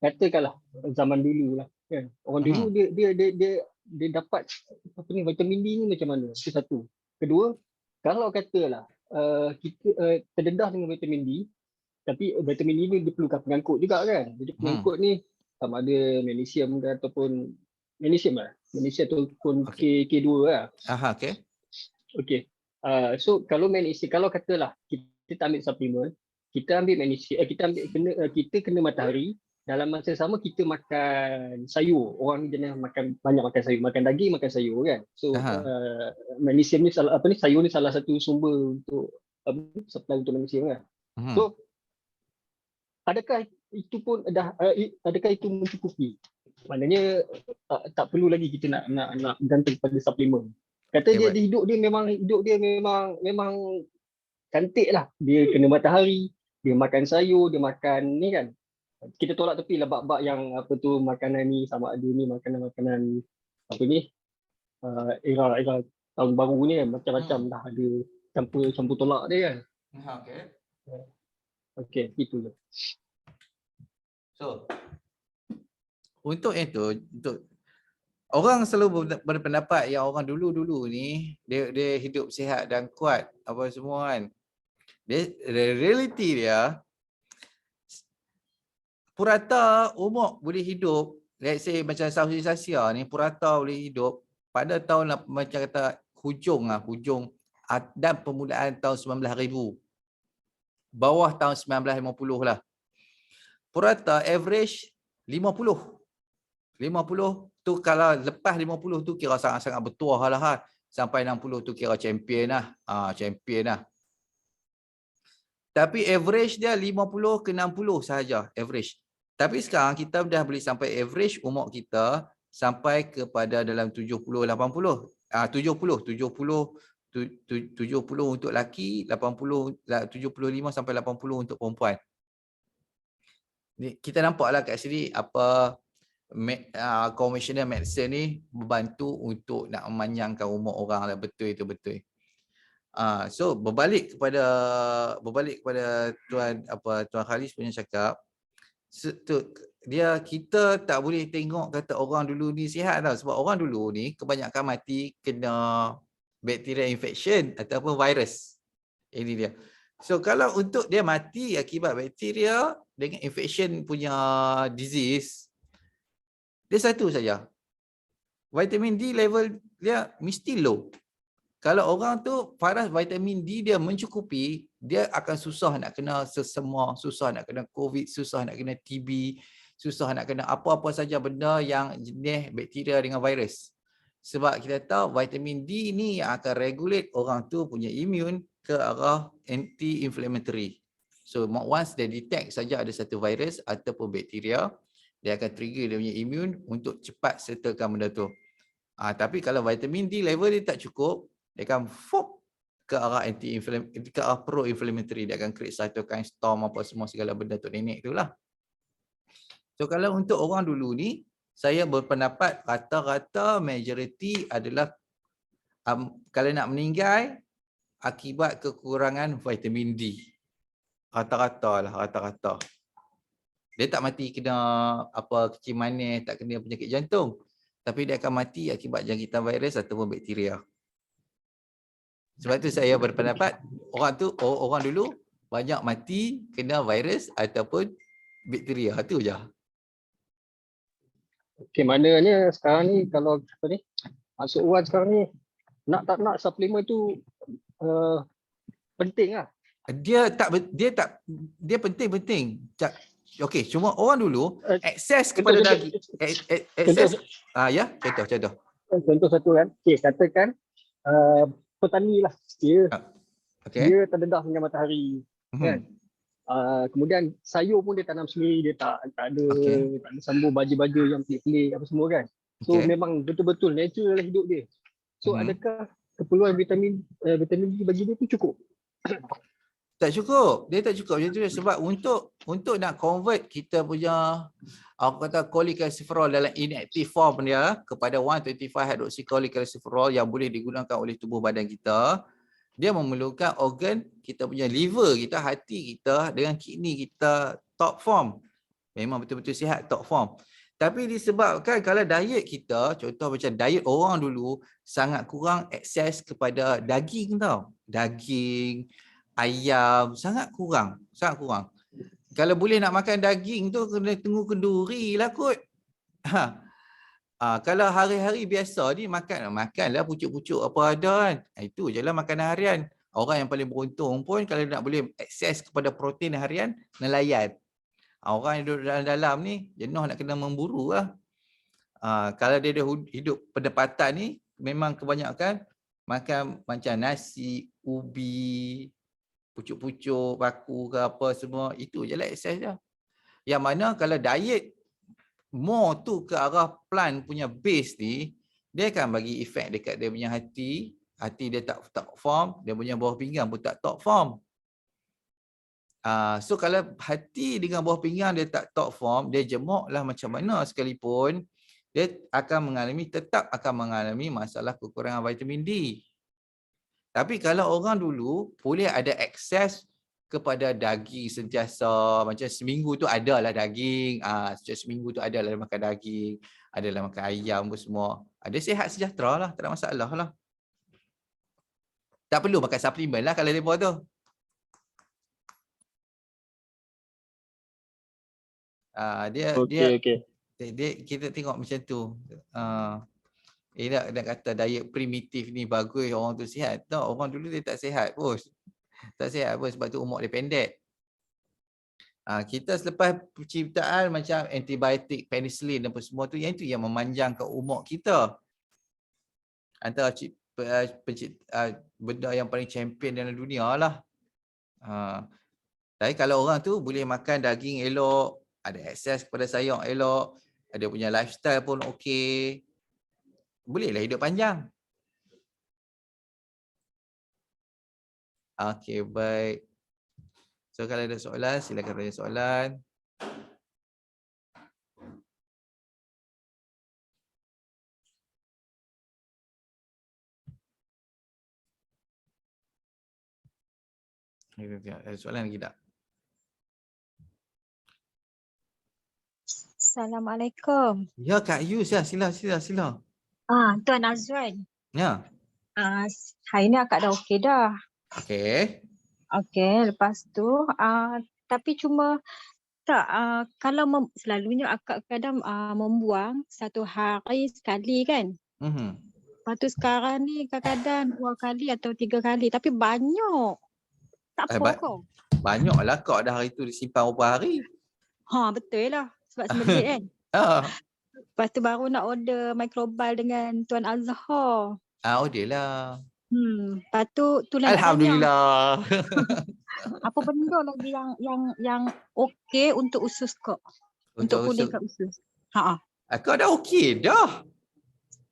Speaker 2: katakanlah zaman dulu lah kan. Orang dulu dia dapat apa ni vitamin D ni macam mana? Itu satu. Kedua, kalau katalah kita terdedah dengan vitamin D, tapi vitamin D ni dia perlukan pengangkut juga kan. Jadi pengangkut ni sama ada magnesium ke ataupun magnesium ataupun K2 lah.
Speaker 1: Okey.
Speaker 2: Okey. So kalau magnesium, kalau katalah kita tak ambil suplemen, kita ambil magnesium, kita kena matahari, dalam masa sama kita makan sayur. Orang jenis banyak makan sayur, makan daging, makan sayur kan. So magnesium ni sayur ni salah satu sumber untuk supply untuk magnesium kan. So adakah itu mencukupi? Maknanya tak perlu lagi kita nak gantung pada suplemen. Kata dia hidup dia memang cantik lah. Dia kena matahari, dia makan sayur, dia makan ni kan. Kita tolak tepi lah bab-bab yang apa tu makanan ni sama ada ni makanan apa ni era tahun baru ni kan, macam-macam dah ada campur tolak dia kan. Okey, itu je.
Speaker 1: So untuk itu, untuk Orang selalu berpendapat yang orang dulu-dulu ni dia hidup sihat dan kuat apa semua kan. Reality dia purata umur boleh hidup, let's say macam Southeast Asia ni, purata boleh hidup pada tahun macam kata hujung dan permulaan tahun 19,000. Bawah tahun 1950 lah. Purata average 50. 50 tu kalau lepas 50 tu kira sangat-sangat bertuah lah. Sampai 60 tu kira champion lah. Champion lah. Tapi average dia 50 ke 60 sahaja average. Tapi sekarang kita dah boleh sampai average umur kita sampai kepada dalam 70 80. 70 untuk lelaki, 75 sampai 80 untuk perempuan. Kita nampaklah kat sini apa conventional medicine ni membantu untuk nak memanjangkan umur orang lah, betul itu betul. So berbalik kepada tuan Khalis punya cakap, kita tak boleh tengok kata orang dulu ni sihat tau, sebab orang dulu ni kebanyakan mati kena bacteria infection ataupun virus. Ini dia. So kalau untuk dia mati akibat bakteria dengan infection punya disease, dia satu saja. Vitamin D level dia mesti low. Kalau orang tu paras vitamin D dia mencukupi, dia akan susah nak kena sesama, susah nak kena COVID, susah nak kena TB, susah nak kena apa-apa saja benda yang jenis bakteria dengan virus. Sebab kita tahu vitamin D ni yang akan regulate orang tu punya immune ke arah anti-inflammatory. So once dia detect saja ada satu virus ataupun bakteria, dia akan trigger dia punya immune untuk cepat settlekan benda tu. Tapi kalau vitamin D level dia tak cukup, dia akan ke arah ke arah pro-inflammatory. Dia akan create cytokine storm apa semua segala benda tu nenek tu lah. So kalau untuk orang dulu ni, saya berpendapat rata-rata majority adalah kalau nak meninggal akibat kekurangan vitamin D. Rata-rata lah, rata-rata. Dia tak mati kena apa kecil manis, tak kena penyakit jantung. Tapi dia akan mati akibat jangkitan virus ataupun bakteria. Sebab tu saya berpendapat orang dulu banyak mati kena virus ataupun bakteria. Itu je.
Speaker 2: Okey, maknanya sekarang ni kalau masuk Wan sekarang ni nak tak nak suplemen tu penting lah. Dia
Speaker 1: penting. Okey, cuma orang dulu akses kepada daging. Akses contoh.
Speaker 2: Contoh satu kan. Okey, katakan petani lah. Dia terdedah dengan matahari. Kan? Kemudian sayur pun dia tanam sendiri, dia tak ada sambung baju-baju yang pelik-pelik apa semua kan. So memang betul-betul natural lah hidup dia. So adakah keperluan vitamin D bagi dia tu cukup?
Speaker 1: Tak cukup. Dia tak cukup macam tu sebab untuk nak convert kita punya cholecalciferol dalam inactive form dia kepada 125 hydroxycholecalciferol yang boleh digunakan oleh tubuh badan kita, dia memerlukan organ kita punya liver kita, hati kita dengan kidney kita top form. Memang betul-betul sihat, top form. Tapi disebabkan kalau diet kita, contoh macam diet orang dulu sangat kurang akses kepada daging tau. Daging, ayam, sangat kurang. Kalau boleh nak makan daging tu kena tunggu kenduri lah kot. Kalau hari-hari biasa ni makanlah pucuk-pucuk apa ada kan. Itu je lah makanan harian. Orang yang paling beruntung pun kalau nak boleh akses kepada protein harian, nelayan. Orang yang duduk dalam ni jenuh nak kena memburu lah. Kalau dia hidup pendapatan ni, memang kebanyakan makan macam nasi, ubi, pucuk-pucuk, paku ke apa semua. Itu je lah akses dia. Yang mana kalau diet more tu ke arah plant punya base ni, dia akan bagi efek dekat dia punya hati. Hati dia tak form, dia punya bawah pinggang pun tak top form. So kalau hati dengan bawah pinggang dia tak top form, dia jemuk lah macam mana sekalipun, dia tetap akan mengalami masalah kekurangan vitamin D. Tapi kalau orang dulu boleh ada akses kepada daging sentiasa, macam seminggu tu adalah daging, seminggu tu adalah makan daging. adalah makan ayam pun semua. Ada sihat sejahtera lah, tak ada masalah lah. Tak perlu makan suplemen lah kalau mereka tu. Dia kita tengok macam tu. Nak kata diet primitif ni bagus, orang tu sihat. Tak, orang dulu dia tak sihat pun. Tak sihat pun sebab tu umur dia pendek. Kita selepas penciptaan macam antibiotik, penicillin dan semua tu, yang itu yang memanjangkan umur kita. Antara benda yang paling champion dalam dunia lah. Tapi kalau orang tu boleh makan daging elok, ada akses kepada sayur elok, ada punya lifestyle pun okey, bolehlah hidup panjang. Okey, baik. So kalau ada soalan, silakan tanya soalan. Ada soalan lagi tak?
Speaker 5: Assalamualaikum.
Speaker 1: Ya Kak Yus, ya sila.
Speaker 5: Tuan Azwan.
Speaker 1: Ya.
Speaker 5: Hari ni akak dah okey dah.
Speaker 1: Okey.
Speaker 5: Okey, lepas tu tapi cuma tak selalunya akak kadang membuang satu hari sekali kan. Lepas tu sekarang ni kadang-kadang 2 kali atau 3 kali tapi banyak. Tak apa kau.
Speaker 1: Banyaklah kak dah hari tu disimpan berapa hari.
Speaker 5: Betul lah. Sebab semenit kan. Lepas tu baru nak order microbal dengan Tuan Azhar.
Speaker 1: Order lah.
Speaker 5: Lepas tu itulah
Speaker 1: Alhamdulillah.
Speaker 5: Apa benda lagi yang okey untuk usus kau? Untuk pulihkan usus.
Speaker 1: Kau dah okey dah.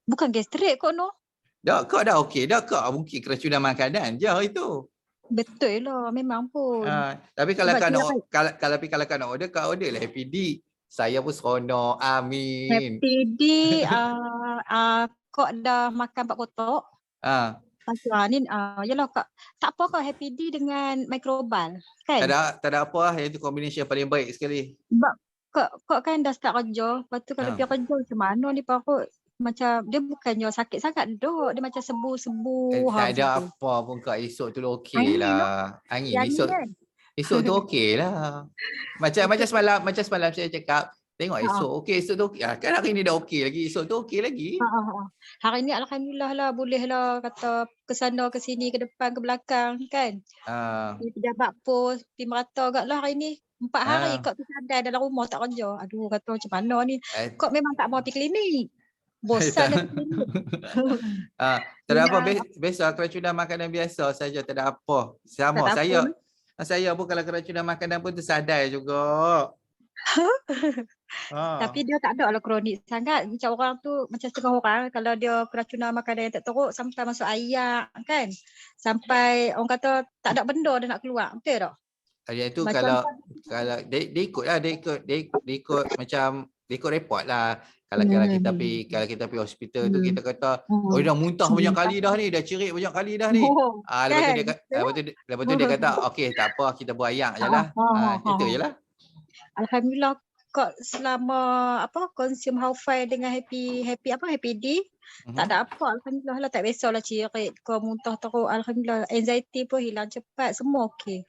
Speaker 5: Bukan gastrik kau no.
Speaker 1: Dah, kau dah okey dah. Kau mungkin keracunan makanan je itu.
Speaker 5: Betul lah, memang pun.
Speaker 1: Tapi kalau kau nak order, kau order lah Happy D. Saya pun seronok. Amin.
Speaker 5: Happy D, kau dah makan 4 kotak. Ni, yalah kak. Tak apa kau Happy D dengan microbal. Kan?
Speaker 1: Tak ada apa lah. Yang tu combination paling baik sekali.
Speaker 5: Sebab kau kan dah start kerja. Lepas tu kalau pergi kerja macam mana ni perut. Macam dia bukannya sakit sangat dok, dia macam sebu-sebu.
Speaker 1: Tak ada apa pun kak, esok tu okey lah. Angin esok tu okey lah. Macam semalam saya cakap, tengok esok okey, esok tu okey. Kan hari ni dah okey lagi, esok tu okey lagi.
Speaker 5: Hari ni alhamdulillah lah, boleh lah kata ke sana ke sini, ke depan ke belakang kan. Pejabat pos pergi merata agak lah hari ni. 4 hari kau tu sadar dalam rumah tak kerja. Aduh kata macam mana ni. Kau memang tak mau pergi klinik. Bosan dah
Speaker 1: tak ada apa, biasa keracunan makanan biasa saja, tak ada apa. Sama saya pun kalau keracunan makanan pun tersadar juga.
Speaker 5: Tapi dia tak ada lah kronik sangat. Macam orang tu, macam setengah orang kalau dia keracunan makanan yang tak teruk sampai masuk ayak kan. Sampai orang kata tak ada benda dia nak keluar. Betul tak?
Speaker 1: Yang tu kalau dia ikut lah, dia ikut macam dia ikut report lah. Kalau kita pergi hospital tu kita kata dah muntah banyak kali dah ni, dah cerit banyak kali dah ni. Lepas tu dia kata okey tak apa, kita buat ayak jelah. Itu jelah.
Speaker 5: Alhamdulillah kau selama consume Haufai dengan Happy D tak ada apa, alhamdulillah lah, tak biasalah cerit kau muntah teruk, alhamdulillah anxiety pun hilang cepat, semua okey.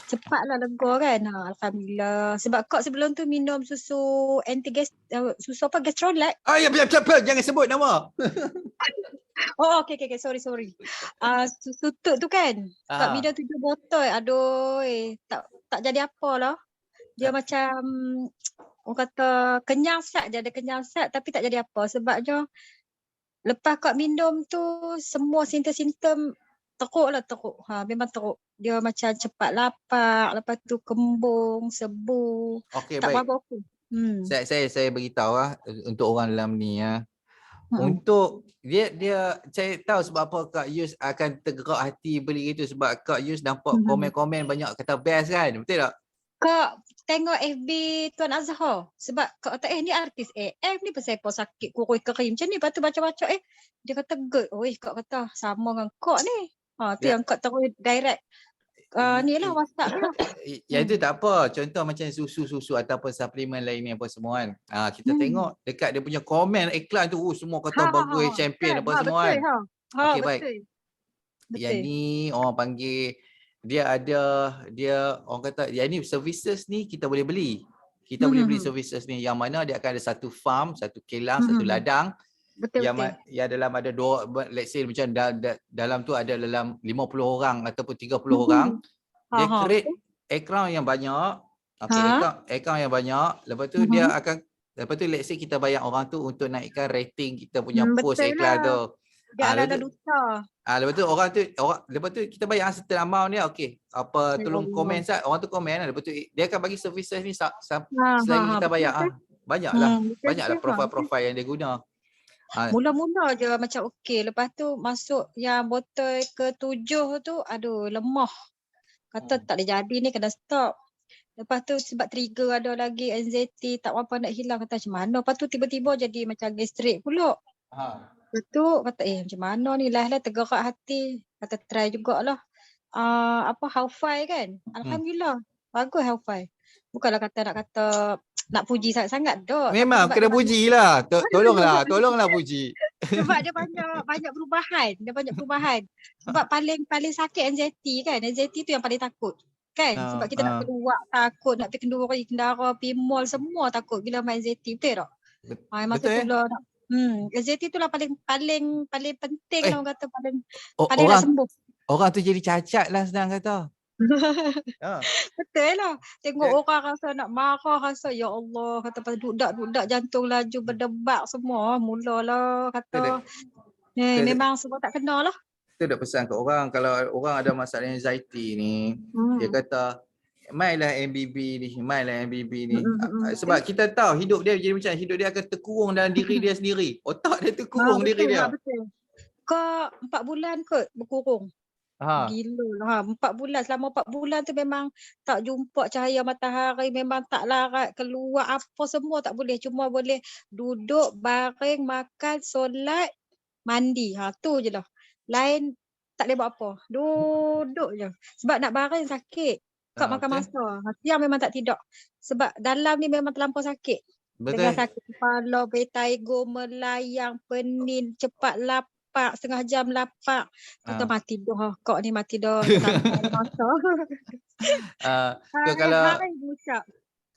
Speaker 5: Cepatlah lega kan. Alhamdulillah. Sebab kau sebelum tu minum susu susu apa, Gastrolite.
Speaker 1: Ya, jangan sebut nama.
Speaker 5: Okay, sorry. Susu tu kan. Kau minum 7 botol. Aduh, tak jadi apa lah. Dia macam orang kata kenyang sat je, ada kenyang sat tapi tak jadi apa. Sebab je lepas kau minum tu semua simptom-simptom teruk. Memang teruk. Dia macam cepat lapar, lepas tu kembung, sebu.
Speaker 1: Okey,
Speaker 5: tak
Speaker 1: baik.
Speaker 5: apa-apa okey.
Speaker 1: Saya beritahu untuk orang dalam ni Untuk dia saya tahu sebab apa Kak Yus akan tergerak hati beli itu, sebab Kak Yus nampak komen-komen banyak kata best kan. Betul tak?
Speaker 5: Kak tengok FB Tuan Azhar. Sebab kak kata ni artis ni pasal apa sakit kurus kering macam ni. Lepas tu baca-baca dia kata good. Kak kata sama dengan kak ni. Tu yang kak terus direct. ni lah WhatsApp lah.
Speaker 1: Yang itu tak apa. Contoh macam susu-susu ataupun suplemen lain ni apa semua kan. Kita tengok dekat dia punya komen iklan tu semua kata bagus, champion apa semua kan. Okey, baik. Yang ni orang panggil dia orang kata yang ni services ni kita boleh beli. Kita boleh beli services ni yang mana dia akan ada satu farm, satu kilang, satu ladang. Betul. Yang dalam ada let's say macam dalam tu ada dalam 50 orang ataupun 30 orang. Dia create account yang banyak. Okey, account yang banyak. Lepas tu dia akan let's say kita bayar orang tu untuk naikkan rating kita punya post iklan tu.
Speaker 5: Dia ada duta.
Speaker 1: Lepas tu kita bayar certain amount dia. Okey, apa tolong komen sat, orang tu komen. Lepas tu dia akan bagi services ni selagi kita bayar. Banyaklah profil-profil yang dia guna.
Speaker 5: Mula-mula je macam okey, lepas tu masuk yang botol ke-7 tu aduh lemah. Kata tak boleh jadi ni, kena stop. Lepas tu sebab trigger ada lagi anxiety, tak apa nak hilang, kata macam mana. Lepas tu tiba-tiba jadi macam gastrik pula. Lepas tu kata macam mana ni, lah tergerak hati. Kata try jugalah. Howfy kan. Alhamdulillah. Bagus Howfy. Bukanlah nak kata nak puji sangat-sangat dah.
Speaker 1: Memang kena pujilah. Tolonglah puji.
Speaker 5: Sebab dia banyak perubahan. Sebab paling sakit anxiety kan. Anxiety tu yang paling takut. Kan? Sebab kita nak keluar takut, nak pergi kendara, pergi mall, semua takut bila main anxiety. Betul tak? Betul lah. Anxiety tu lah paling penting lah orang kata. Paling nak sembuh.
Speaker 1: Orang tu jadi cacat lah senang kata.
Speaker 5: Betul lah. Tengok orang rasa nak marah, rasa ya Allah, kata pasal dudak jantung laju berdebar semua, mulalah kata. Memang semua tak kena lah.
Speaker 1: Kita dah pesan ke orang, kalau orang ada masalah anxiety ni, dia kata mainlah MBB ni. Sebab kita tahu hidup dia jadi macam hidup dia akan terkurung dalam diri dia sendiri. Otak dia terkurung diri dia.
Speaker 5: Betul. Kau 4 bulan kot berkurung. Gila lah. 4 bulan. Selama 4 bulan tu memang tak jumpa cahaya matahari. Memang tak larat keluar. Apa semua tak boleh. Cuma boleh duduk, baring, makan, solat, mandi. Tu je lah. Lain tak boleh buat apa. Duduk je. Sebab nak baring sakit. Kau makan masa. Siang memang tak tidur. Sebab dalam ni memang terlampau sakit. Betul. Dengan sakit kepala, vertigo, melayang, penin, cepat lapar. Setengah jam lapak. Kata mati dah. Kok ni mati dah.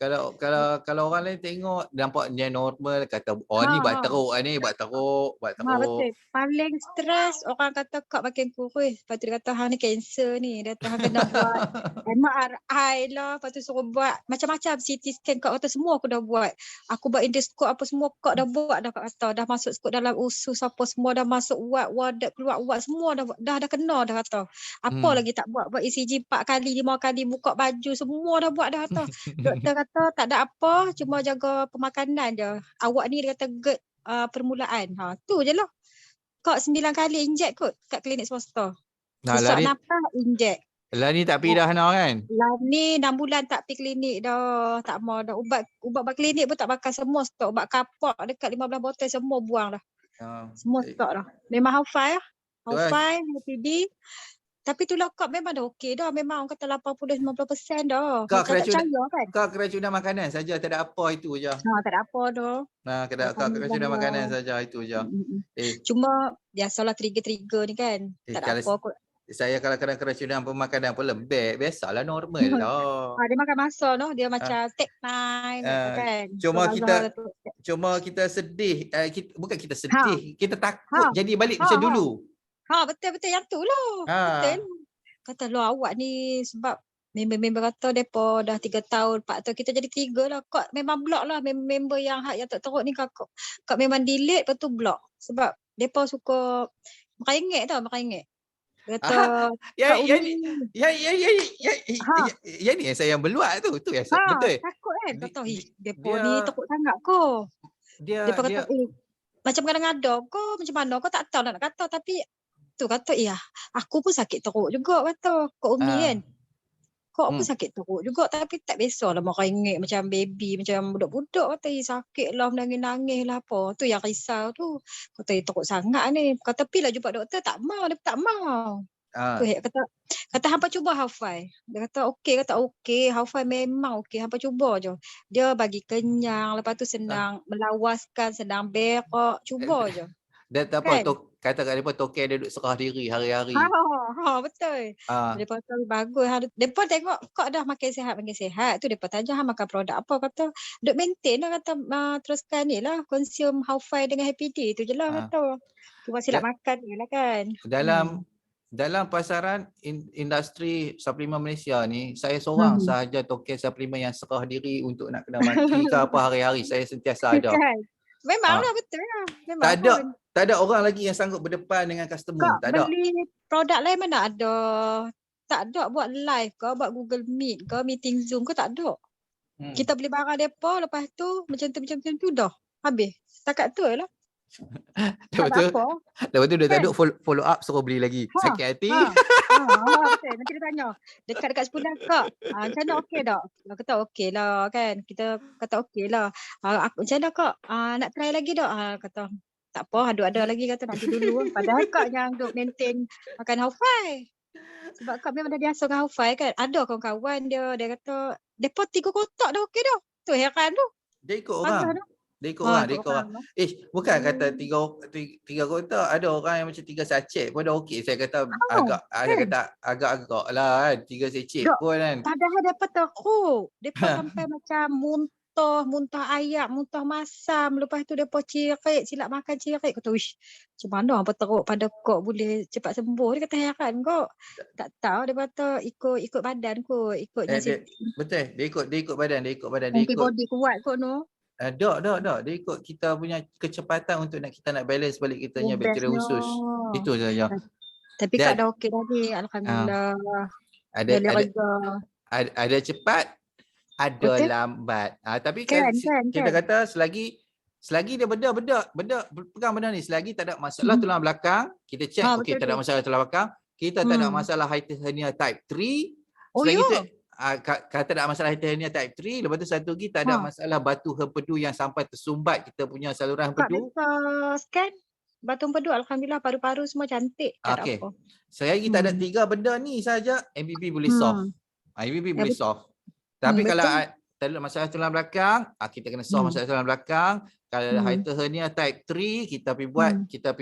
Speaker 1: Kalau orang lain tengok nampak dia normal, kata ni buat teruk.
Speaker 5: Betul. Paling stres orang kata kak makin kurus. Lepas tu dia kata hang ni kanser ni. Dia kata kena buat MRI lah. Lepas tu suruh buat macam-macam CT scan. Kak kata semua aku dah buat. Aku buat endoscope apa semua kak dah buat dah, kak kata. Dah masuk skop dalam usus apa semua dah masuk wad keluar wad semua dah kena dah kata. Apa lagi tak buat ECG 4 kali 5 kali buka baju semua dah buat dah kata. Doktor kata tak ada apa, cuma jaga pemakanan je. Awak ni dia kata GERD permulaan. Tu je lah. Kak 9 kali injek kot kat klinik swasta. Sesak nafas injek.
Speaker 1: Lah ni tak pergi dah kan?
Speaker 5: Lah ni 6 bulan tak pergi klinik dah. Tak mau dah. Ubat klinik pun tak makan, semua stok. Ubat kapak dekat 15 botol semua buang dah. Semua stok dah. Memang Howfy lah. Howfy, HPD. Tapi tu lah kak memang dah okey dah. Memang orang kata 80-90% dah.
Speaker 1: Kak keracunan makanan saja, tak ada apa itu je.
Speaker 5: Tak ada apa dah.
Speaker 1: Kak keracunan makanan saja itu je.
Speaker 5: Cuma biasalah trigger ni kan. Tak ada apa kot.
Speaker 1: Saya kalau keracunan pemakanan pun lembek, biasalah normal lah.
Speaker 5: Dia makan masa noh, dia macam take time kan.
Speaker 1: Cuma kita sedih, bukan kita sedih, kita takut jadi balik macam dulu.
Speaker 5: Betul-betul yang tu lah. Betul. Kata lah awak ni sebab member-member kata mereka dah 3 tahun, 4 tahun, kita jadi 3 lah. Kak memang block lah member yang tak teruk ni kak memang delete lepas tu block. Sebab mereka suka merengek tau, merengek. Kata
Speaker 1: yang ni yang saya yang berluat tu yang betul.
Speaker 5: Takut kan. Kata mereka ni teruk sangat ko. Dia kata macam kadang-kadang kau macam mana kau tak tahu nak kata, tapi tu kata aku pun sakit teruk juga kata kau Umi kan. Kau pun sakit teruk juga tapi tak biasalah merengek macam baby, macam budak-budak kata sakit lah, menangis-nangis lah apa. Tu yang risau tu. Kata teruk sangat ni. Kata pergilah jumpa doktor, tak mau, dia tak mau.
Speaker 6: Tu kata hampa cuba Hawfai. Dia kata okey, Hawfai memang okey, hampa cuba je. Dia bagi kenyang, lepas tu senang melawaskan, senang berak, cuba je.
Speaker 1: Dan tak apa,
Speaker 6: Kan?
Speaker 1: kata kat depa token dia duduk serah diri hari-hari.
Speaker 6: Betul.
Speaker 1: Ah.
Speaker 6: Depa kata bagus. Depa tengok kok dah makin sihat. Tu depa tanya hang makan produk apa, kata duk maintain lah, kata teruskan ni lah consume Hawfai dengan Happy Day tu je lah, kata. Cuma silap makan je lah kan.
Speaker 1: Dalam pasaran industri suplemen Malaysia ni, saya seorang sahaja token suplemen yang serah diri untuk nak kena maki ke apa hari-hari. Saya sentiasa ada.
Speaker 6: Memanglah betul lah.
Speaker 1: Tak ada orang lagi yang sanggup berdepan dengan customer. Tak ada.
Speaker 6: Beli produk lain mana ada. Tak ada buat live ke, buat Google Meet ke, meeting Zoom ke, tak ada. Kita beli barang depa, lepas tu macam tu dah. Habis. Setakat tu lah.
Speaker 1: Lepas tu dia tak ada follow up, suruh beli lagi. Sakit hati.
Speaker 6: Betul. Nanti dia tanya. Dekat sebulan kak. Macam mana okey tak? Kita kata okey lah kan. Kita kata okey lah. Macam mana kak? Nak try lagi tak? Kata tak apa. Ada lagi kata nanti dulu. Padahal kak yang duk maintain makan Hawfai. Sebab kak memang dah biasa dengan Hawfai kan. Ada kawan-kawan dia kata depa 3 kotak dah okey dah. Tu heran tu.
Speaker 1: Dia ikut orang. Dia ikut orang. Bukan kata 3 kotak, ada orang yang macam 3 sachet pun dah okey. Saya kata agak-agak lah kan. 3 sachet pun kan.
Speaker 6: Padahal depa teruk. Depa sampai macam muntah ayam, muntah masam. Lepas tu depa cirit, silap makan cirit. Kata wish, macam mana apa teruk pada kok boleh cepat sembuh. Dia kata heran kok. Tak tahu dia kata ikut badan kot.
Speaker 1: Betul. Dia ikut badan.
Speaker 6: Antibody kuat kot no.
Speaker 1: Tak. Dia ikut kita punya kecepatan untuk kita nak balance balik kita punya bakteria usus. Itu saja.
Speaker 6: Tapi kak dah okey dah ni. Alhamdulillah.
Speaker 1: Ada cepat, ada lambat. Tapi kita kata selagi dia benda pegang benda ni, selagi tak ada masalah tulang belakang, kita check okey tak ada masalah tulang belakang, kita tak ada masalah hiatus hernia type 3. Selagi kata tak ada masalah hernia type 3, lepas tu satu lagi tak ada masalah batu hempedu yang sampai tersumbat kita punya saluran hempedu.
Speaker 6: Kak bisa scan batu hempedu, alhamdulillah paru-paru semua cantik, tak ada apa.
Speaker 1: Selagi tak ada 3 benda ni saja, MBB boleh solve. MBB boleh solve. Tapi kalau tak ada masalah tulang belakang, kita kena solve masalah tulang belakang. Kalau ada hiatus hernia type 3, kita pergi buat, kita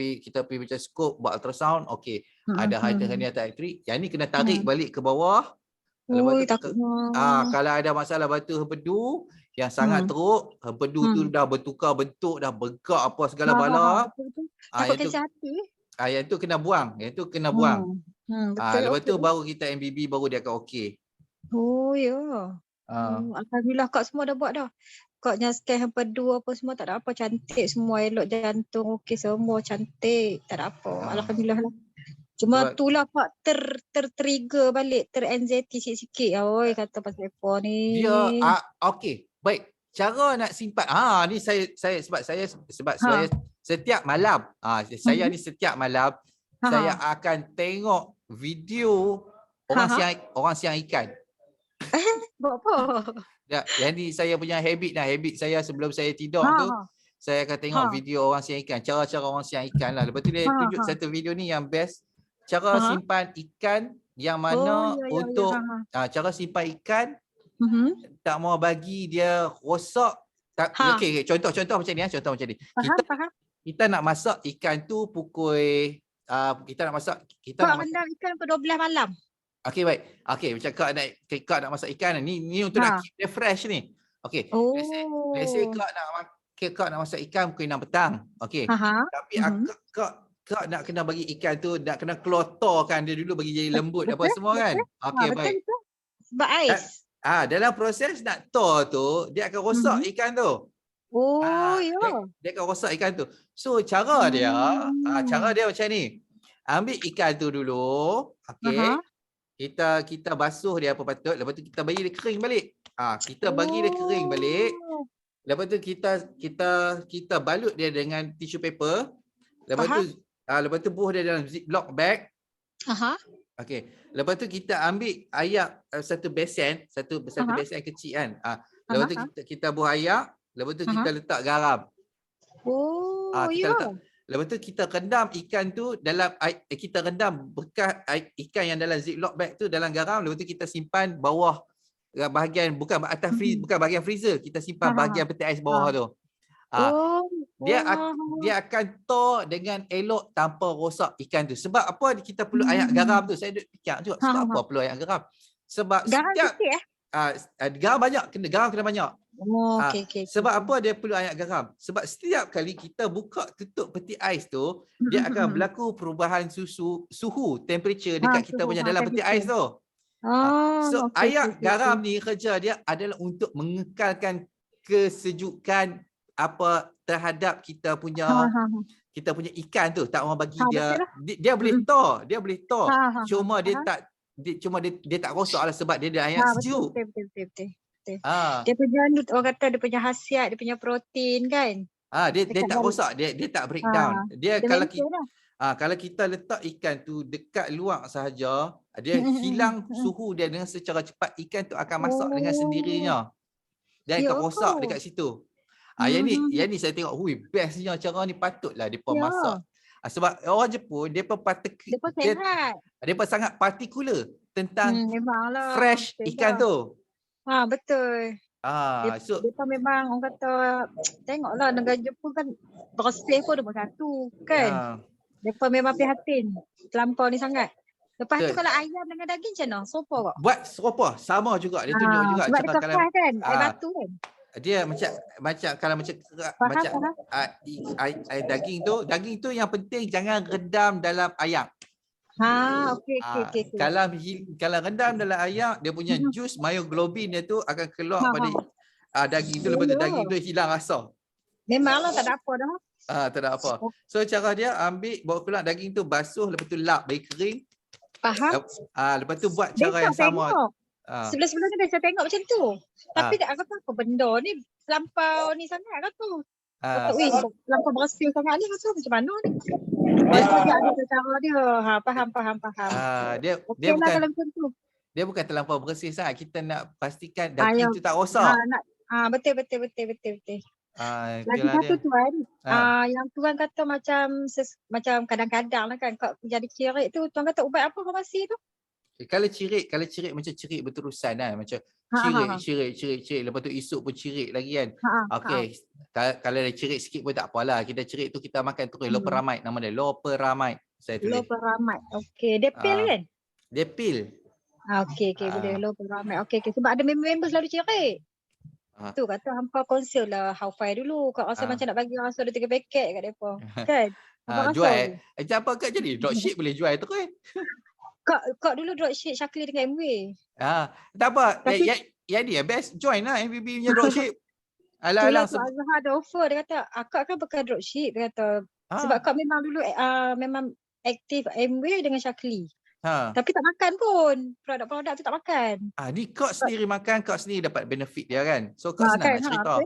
Speaker 1: pergi macam scope, buat ultrasound, okey. Ada hiatus hernia type 3, yang ni kena tarik balik ke bawah. Kalau ada masalah batu hempedu yang sangat teruk, hempedu tu dah bertukar bentuk, dah bengkak apa segala bala. Yang tu kena buang. Lepas tu baru kita MBB, baru dia akan okey.
Speaker 6: Alhamdulillah kak semua dah buat dah. Kaknya scan hempedu apa semua tak ada apa, cantik semua, elok jantung okey semua, cantik, tak ada apa. Alhamdulillah lah. Cuma itulah Pak ter-trigger balik, ter-anxiety sikit-sikit. Oi kata pasal Apple ni.
Speaker 1: Dia okey. Baik. Cara nak simpan. Ni saya setiap malam. Saya ni setiap malam saya akan tengok video orang siang ikan.
Speaker 6: Buat apa?
Speaker 1: Yang ni saya punya habit saya sebelum saya tidur tu. Saya akan tengok video orang siang ikan, cara-cara orang siang ikan lah. Lepas tu dia tunjuk satu video ni yang best. Cara simpan ikan yang mana untuk cara simpan ikan tak mau bagi dia rosak. Okey, contoh macam ni. Kita nak masak ikan tu pukul kita nak masak
Speaker 6: rendam ikan pukul 12 malam.
Speaker 1: Okey baik. Okey macam kak nak masak ikan ni untuk nak keep dia fresh ni. Okey. Let's say kak nak masak ikan pukul 6 petang. Okey. Tapi kak nak kena bagi ikan tu, nak kena kelotorkan dia dulu bagi jadi lembut apa semua kan. Okey baik.
Speaker 6: Sebab ais.
Speaker 1: Dalam proses nak tor tu dia akan rosak ikan tu. Dia akan rosak ikan tu. So cara dia macam ni. Ambil ikan tu dulu, okey. Kita basuh dia apa patut, lepas tu kita bagi dia kering balik. Kita bagi dia kering balik. Lepas tu kita balut dia dengan tissue paper. Lepas tu buh dia dalam ziplock bag. Okey. Lepas tu kita ambil ayak satu besen besen kecil kan. Lepas tu kita buh ayak, lepas tu kita letak garam. Lepas tu kita rendam ikan tu dalam kita rendam bekas ikan yang dalam ziplock bag tu dalam garam. Lepas tu kita simpan bawah bahagian bukan atas bukan bahagian freezer, kita simpan bahagian peti ais bawah tu. Dia akan tor dengan elok tanpa rosak ikan tu. Sebab apa kita perlu ayak garam tu? Saya duk fikir juga sebab apa perlu ayak garam? Sebab
Speaker 6: Garam
Speaker 1: setiap
Speaker 6: sikit
Speaker 1: garam banyak, garam kena banyak.
Speaker 6: Okay.
Speaker 1: Sebab apa dia perlu ayak garam? Sebab setiap kali kita buka tutup peti ais tu, dia akan berlaku perubahan suhu, temperature dekat kita punya dalam peti ais tu. So ayak garam ni kerja dia adalah untuk mengekalkan kesejukan apa terhadap kita punya ikan tu. Tak orang bagi dia boleh tor, cuma dia tak rosak lah sebab dia ada ayak sejuk.
Speaker 6: Betul. Dia punya orang kata dia punya khasiat, dia punya protein kan.
Speaker 1: Dia tak rosak, dia tak breakdown. Dia kalau kita letak ikan tu dekat luar sahaja, dia hilang suhu dia dengan secara cepat, ikan tu akan masak dengan sendirinya. Dia akan rosak dekat situ. Yang ni saya tengok, bestnya cara ni, patutlah depa masak. Sebab orang Jepun depa sangat partikular tentang fresh ikan tu.
Speaker 6: Betul. Depa memang orang kata tengoklah negara Jepun kan bersih pun nombor satu kan. Depa memang prihatin terlampau ni sangat. Lepas tu kalau ayam dengan daging macam mana? Serupa kok?
Speaker 1: Buat serupa, sama juga. Dia tunjuk juga
Speaker 6: sebab dia kekal kan, air batu kan.
Speaker 1: Dia macam kalau macam daging tu yang penting jangan rendam dalam ayak.
Speaker 6: Okey.
Speaker 1: Kalau rendam dalam ayak, dia punya jus myoglobin dia tu akan keluar pada daging tu. Lepas tu daging tu hilang rasa.
Speaker 6: Memanglah tak ada apa dah.
Speaker 1: Tak ada apa. So cara dia bawa keluar daging tu, basuh, lepas tu lap bagi kering.
Speaker 6: Faham?
Speaker 1: Lepas tu buat cara yang sama.
Speaker 6: Sebelum-sebelum ni saya tengok macam tu. Tapi tak kata apa benda ni terlampau ni sangat kan tu. Terlampau bersih sangat ni rasa macam mana ni? Dia ada cara dia. Faham.
Speaker 1: Dia bukan
Speaker 6: kalau macam tu.
Speaker 1: Dia bukan terlampau bersih sangat. Kita nak pastikan daging tu tak rosak.
Speaker 6: Betul. Lagi satu tuan, yang tuan kata macam kadang-kadang lah kan kau jadi cirit tu, tuan kata ubat apa farmasi tu?
Speaker 1: Kalau cirit macam cirit berterusan kan, macam cirit lepas tu esok pun cirit lagi kan. Okey, kalau ada cirit sikit pun tak apalah, kita cirit tu kita makan terus. Loperamide nama dia, loperamide saya tulis.
Speaker 6: Loperamide. Okey, dia pil kan?
Speaker 1: Dia pil.
Speaker 6: Okey, boleh loperamide. Okey, sebab ada member selalu cirit. Tu kata hampa konsel lah Haufai dulu. Kau rasa macam nak bagi rasa ada 3 paket kat depa. Kan?
Speaker 1: Jual. Macam apa kat jadi? Dropship boleh jual tu kan?
Speaker 6: Kau dulu dropship Syakli dengan MW.
Speaker 1: Tak apa. Yang dia best join lah MVB punya dropship. Alang-alang
Speaker 6: Azhar ada offer, dia kata akak kan bukan dropship, dia kata sebab kau memang dulu memang aktif MW dengan Syakli. Tapi tak makan pun. Produk-produk tu tak makan.
Speaker 1: Ni kau sendiri makan, kau sendiri dapat benefit dia kan. So kau senang nak cerita.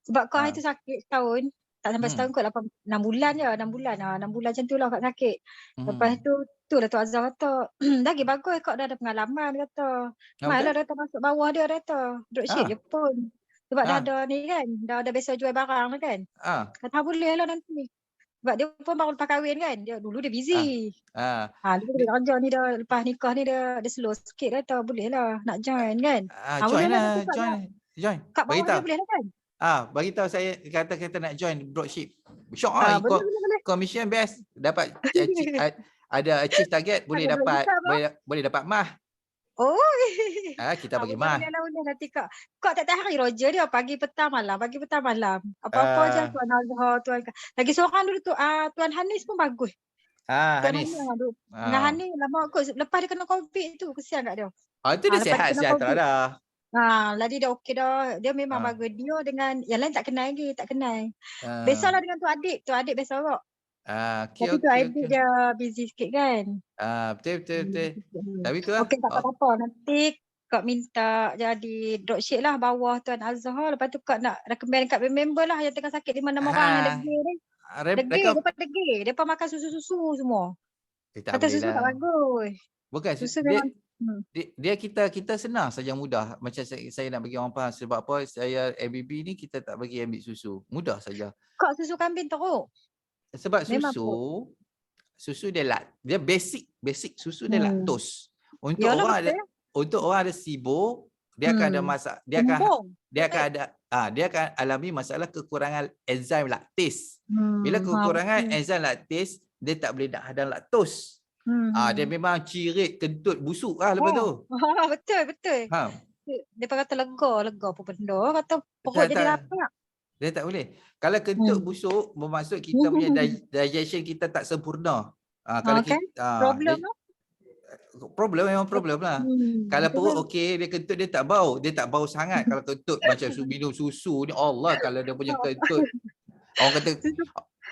Speaker 6: Sebab kau itu sakit setahun. Tak sampai setahun kot, 6 bulan je. 6 bulan macam tu lah kau sakit. Lepas tu lah tu Azhar kata, lagi bagus kau dah ada pengalaman, dia kata. Malah dia kata masuk bawah dia kata. Dropship je pun. Sebab dah ada ni kan. Dah biasa jual barang lah kan. Kata boleh lah nanti. Sebab dia pun baru lepas kahwin kan. Dulu dia busy. Dia kerja ni dah lepas nikah ni dia slow sikit, kata boleh lah nak join kan.
Speaker 1: Join lah. Join.
Speaker 6: Kat bawah dia boleh lah kan.
Speaker 1: Bagi tahu saya kata nak join dropship. Syok lah ikut commission best, dapat ada achieve target, boleh dapat mah. Kita bagi mah.
Speaker 6: Nanti kau tak tahu hari Roger dia pagi petang malam. Apa-apa je tuan Azhar, tuan. Lagi seorang dulu tu tuan Hanis pun bagus.
Speaker 1: Hanis.
Speaker 6: Dengan Hanis lama kot lepas dia kena COVID tu, kesian kat dia.
Speaker 1: Itu dia sihat dah.
Speaker 6: Lagi dia okey dah. Dia memang bagus. Dia dengan yang lain tak kenal lagi, tak kenal. Biasalah dengan tu adik biasa kok. Tapi tu adik dia busy sikit kan.
Speaker 1: Betul. Tapi tu lah.
Speaker 6: Okey, tak apa-apa. Nanti kau minta jadi dropship lah bawah tuan Azhar. Lepas tu kau nak recommend kat member lah yang tengah sakit 5-6 orang yang degil ni. Degil. Depa makan susu-susu semua. Kata susu tak bagus.
Speaker 1: Bukan
Speaker 6: susu
Speaker 1: dia kita senang saja, mudah. Macam saya nak bagi orang faham sebab apa saya MBB ni kita tak bagi ambil susu. Mudah saja.
Speaker 6: Kok susu kambing teruk?
Speaker 1: Sebab
Speaker 6: Memang
Speaker 1: susu dia basic susu dia laktos. Untuk
Speaker 6: Yalah,
Speaker 1: orang ada SIBO, dia akan ada masalah, dia akan alami masalah kekurangan enzim laktis. Bila kekurangan enzim laktis, dia tak boleh nak hadam laktos. Dia memang cirit kentut busuk lah lepas tu.
Speaker 6: Betul. Dia kata lega apa benda, kata perut jadi lapar.
Speaker 1: Dia tak boleh. Kalau kentut busuk, bermaksud kita punya digestion kita tak sempurna. Kalau memang problem lah. Kalau perut okey, dia kentut dia tak bau sangat. Kalau kentut macam minum susu ni, Allah, kalau dia punya kentut,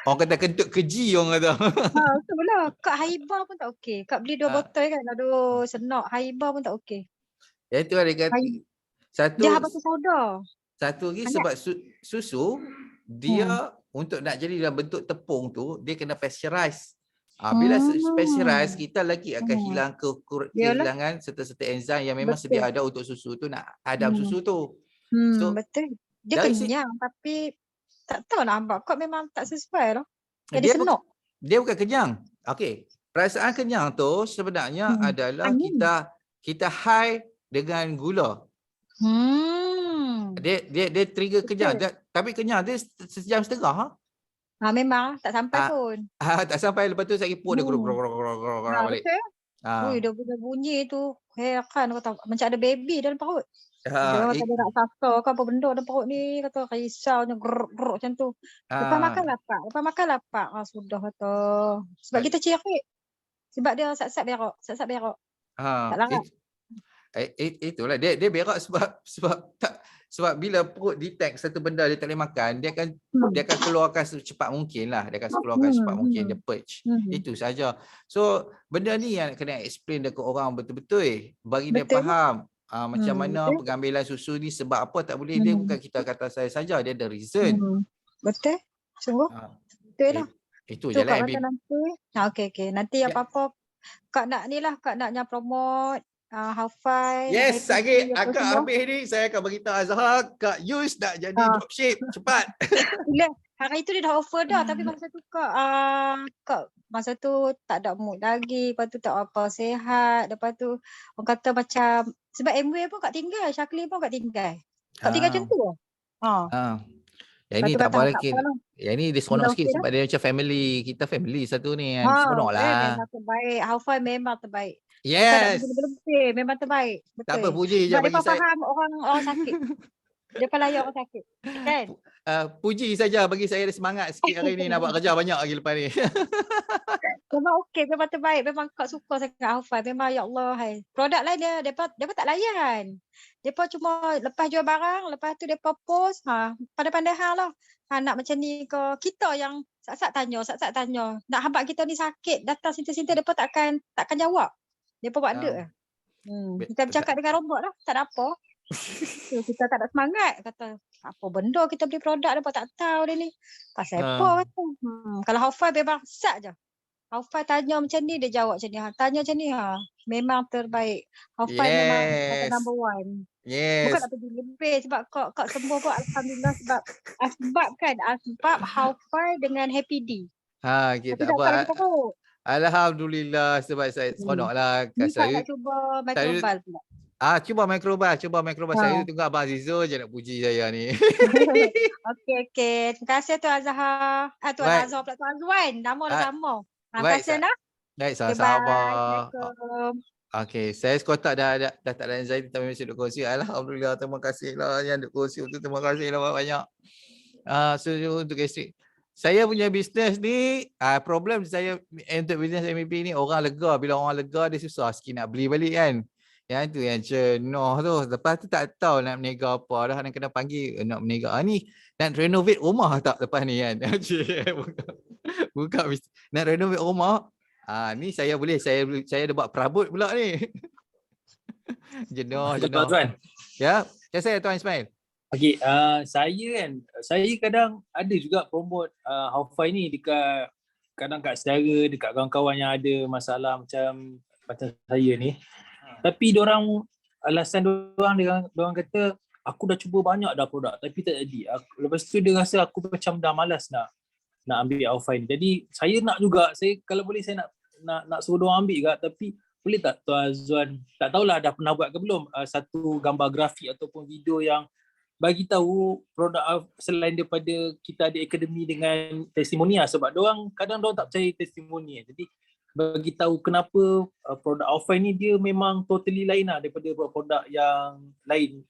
Speaker 1: orang kata kentut keji orang kata.
Speaker 6: Betul lah. Kak Haibah pun tak okey. Kak beli 2 botol kan. Aduh, senak. Haibah pun tak okey.
Speaker 1: Ya itu ada kata.
Speaker 6: Dia habis soda.
Speaker 1: Satu lagi sebab susu dia untuk nak jadi dalam bentuk tepung tu dia kena pasteurize. Bila pasteurize kita lagi akan hilang kehilangan serta-serta enzim yang memang sedia ada untuk susu tu nak hadam susu tu. So,
Speaker 6: betul. Dia kenyang tapi tak tahu nak ambak kau memang tak sesuai lah. Jadi senok.
Speaker 1: Dia bukan kenyang. Okey. Perasaan kenyang tu sebenarnya adalah kita high dengan gula. Dia trigger kenyang. Tapi kenyang dia sejam setengah.
Speaker 6: Memang tak sampai pun.
Speaker 1: Tak sampai, lepas tu saya pun dia grok balik.
Speaker 6: Ui, dia bunyi tu. Kan kata macam ada baby dalam perut. Dia kata dia nak sasa ke apa benda dalam perut ni, kata risaunya grok macam tu. Lepas makan lapar. Sudah kata. Sebab kita cirit. Sebab dia sat-sat berak. Tak larat.
Speaker 1: Itulah dia berak sebab bila perut detect satu benda dia tak boleh makan, dia akan keluarkan secepat mungkin lah. Dia akan keluarkan secepat mungkin, dia purge. Itu saja. So benda ni yang kena explain dekat orang betul-betul, bagi dia faham macam mana pengambilan susu ni, sebab apa tak boleh. Dia bukan kita kata saya saja, dia ada reason.
Speaker 6: Betul. Sungguh. Betul lah.
Speaker 1: Itu je lah.
Speaker 6: Okey. Nanti apa-apa Kak nak promote Haufai.
Speaker 1: Yes, agak habis ni saya akan beritahu Azhar, Kak Yus nak jadi dropship cepat.
Speaker 6: Hari tu dia dah offer dah, tapi masa tu Kak masa tu tak ada mood lagi, lepas tu tak apa sihat, lepas tu orang kata macam sebab MW pun Kak tinggal, Syakli pun Kak tinggal. Kak tinggal macam tu lah.
Speaker 1: Yang ni tak apa lagi. Yang ni dia seronok sikit sebab dia macam family. Kita family satu ni kan. Seronok lah.
Speaker 6: Memang terbaik. Haufai memang terbaik.
Speaker 1: Yes.
Speaker 6: Memang terbaik. Betul.
Speaker 1: Tak apa, puji je bagi saya.
Speaker 6: Dia faham orang sakit. Dia layan orang sakit. Kan?
Speaker 1: Puji saja bagi saya ada semangat sikit hari ni nak buat kerja banyak lagi lepas ni.
Speaker 6: Memang okey, memang terbaik. Memang Kak suka sangat Haufai. Memang ya Allah. Produk lain dia tak layan. Dia cuma lepas jual barang, lepas tu dia post. Pandai-pandai hal lah. Nak macam ni ke. Kita yang sat-sat tanya. Nak hambat kita ni sakit, datang sinta-sinta, dia takkan jawab. Dia buat ada. Kita bercakap dengan robot lah. Tak ada apa. Kita tak ada semangat. Kata, apa benda kita beli produk dia tak tahu dia ni. Pasal apa kata. Kalau Haufai memang sat je. Haufai tanya macam ni, dia jawab macam ni. Tanya macam ni, memang terbaik. Haufai memang number one.
Speaker 1: Yes.
Speaker 6: Bukan nak pergi lebih sebab Kak sembuh pun Alhamdulillah sebab Haufai dengan Happy D.
Speaker 1: Kita buat. Alhamdulillah sebab saya seronok lah.
Speaker 6: Saya nak cuba mikrobal pula.
Speaker 1: Cuba mikrobal. Saya tunggu Abang Azizo je nak puji saya ni.
Speaker 6: Okey. Terima kasih Tuan Azhar. Tuan Azhar pula Tuan Azwan. Nama dah sama. Terima kasih nak.
Speaker 1: Baik, sama-sama.
Speaker 6: Assalamualaikum.
Speaker 1: Okey, saya sekotak dah tak ada anxiety tapi masih duk kongsi. Alhamdulillah, terima kasih lah yang duk kongsi tu, terima kasih lah banyak. So untuk gastrik. Saya punya bisnes ni, problem saya untuk bisnes MEP ni, orang lega. Bila orang lega dia susah sikit nak beli balik kan. Yang tu yang jenuh tu. Lepas tu tak tahu nak meniaga apa dah, nak kena panggil nak meniaga. Ni nak renovate rumah tak lepas ni kan. Buka bisnes. Nak renovate rumah. Ni saya boleh, saya ada buat perabot pula ni. Jenuh.
Speaker 4: Tuan.
Speaker 1: Ya, saya Tuan Ismail.
Speaker 4: Okey, saya kadang ada juga promote Haufai ni dekat kadang kat saudara, dekat kawan-kawan yang ada masalah macam saya ni. Tapi alasan diorang kata aku dah cuba banyak dah produk tapi tak jadi. Lepas tu dia rasa aku macam dah malas nak nak ambil Alpha ni. Jadi saya nak juga, saya kalau boleh saya nak suruh diorang ambil juga, tapi boleh tak Tuan Azwan, tak tahulah dah pernah buat ke belum, satu gambar grafik ataupun video yang bagi tahu produk selain daripada kita ada akademi dengan testimoni lah, sebab diorang kadang diorang tak percaya testimoni. Jadi bagi tahu kenapa produk Alpha ni dia memang totally lain lah daripada produk yang lain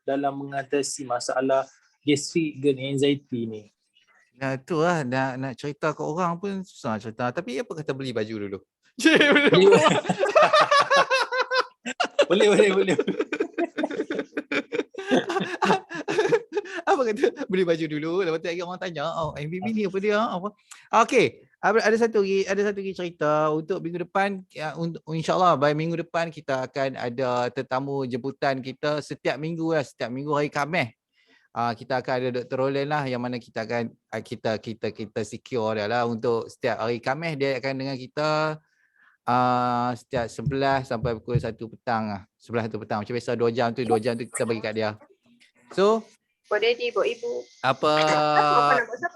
Speaker 4: dalam mengatasi masalah gastrik dan anxiety ni.
Speaker 1: Nah tu lah, nak cerita ke orang pun susah cerita. Tapi apa kata beli baju dulu?
Speaker 4: Boleh.
Speaker 1: Apa kata beli baju dulu, lepas tu lagi orang tanya, MBB ni apa dia? Apa? Okey, ada satu lagi cerita untuk minggu depan, insya-Allah by minggu depan kita akan ada tetamu jemputan kita setiap minggu hari Khamis. Kita akan ada Dr. Roland lah, yang mana kita akan kita secure dia lah untuk setiap hari Khamis. Dia akan dengan kita setiap 11 sampai pukul 1 petang lah. 11 1 petang. Macam biasa 2 jam tu kita bagi kat dia. So
Speaker 7: Buat daddy, buat ibu.
Speaker 1: apa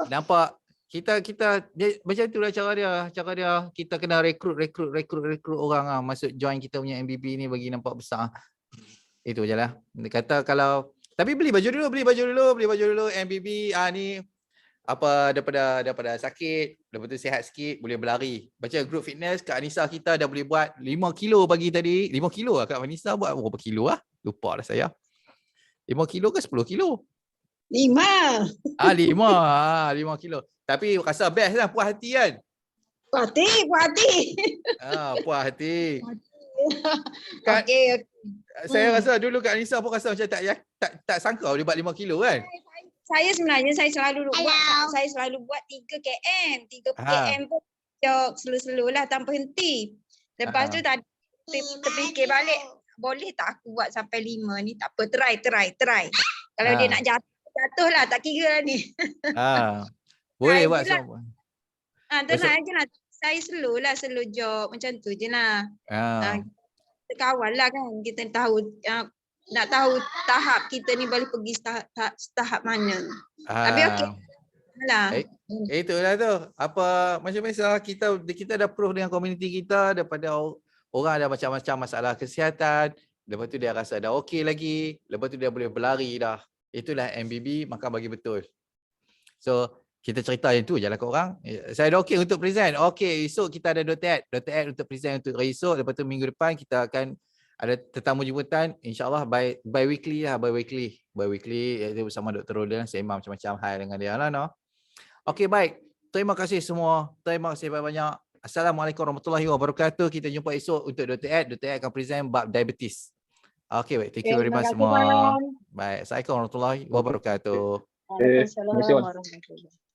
Speaker 1: nampak kita dia, macam itulah cara dia. Kita kena rekrut orang lah masuk join kita punya MBB ni bagi nampak besar. Itu je lah. Dia kata kalau tapi beli baju dulu MBB ni apa daripada sakit, lepas tu sihat sikit, boleh berlari. Baca group fitness Kak Anissa kita dah boleh buat 5 kilo pagi tadi. 5 kilo lah Kak Anissa buat berapa kilo lah? Lupa lah saya. 5 kilo ke 10 kilo?
Speaker 6: 5.
Speaker 1: 5 kilo. Tapi rasa best lah, puas hati kan?
Speaker 6: Puas hati.
Speaker 1: Puas hati. Kan,
Speaker 6: Okey.
Speaker 1: saya rasa dulu Kak Anissa pun rasa macam tak sangka dia buat 5 kilo kan?
Speaker 6: Saya sebenarnya selalu buat 3 km. 3 km pun jog slow-slow lah tanpa henti. Lepas tu tadi terfikir balik, boleh tak aku buat sampai 5 ni? Tak apa, try. Kalau dia nak jatuh lah, tak kira lah ni.
Speaker 1: Boleh buat semua.
Speaker 6: Tenang je lah. Saya slow jog macam tu je lah. Kita kawan lah kan. Kita nak tahu tahap kita ni boleh pergi tahap mana. Tapi okey lah.
Speaker 1: Itulah tu. Apa macam biasa kita dah proof dengan komuniti kita daripada orang ada macam-macam masalah kesihatan. Lepas tu dia rasa dah okey lagi. Lepas tu dia boleh berlari dah. Itulah MBB makan bagi betul. So kita cerita yang tu je lah ke orang. Saya dah okey untuk present. Okey, esok kita ada Dr. Ed untuk present untuk hari esok. Lepas tu minggu depan kita akan ada tetamu jemputan, insyaAllah by weekly lah, by weekly iaitu bersama Dr. Roland, sembang macam-macam hal dengan dia lah. No? Okey, baik. Terima kasih semua. Terima kasih banyak-banyak. Assalamualaikum warahmatullahi wabarakatuh. Kita jumpa esok untuk Dr. Ed. Dr. Ed akan present bab diabetes. Okey, baik. Thank you very much semua. Baik. Assalamualaikum warahmatullahi wabarakatuh.
Speaker 2: Terima kasih.
Speaker 5: Waalaikumsalam warahmatullahi wabarakatuh.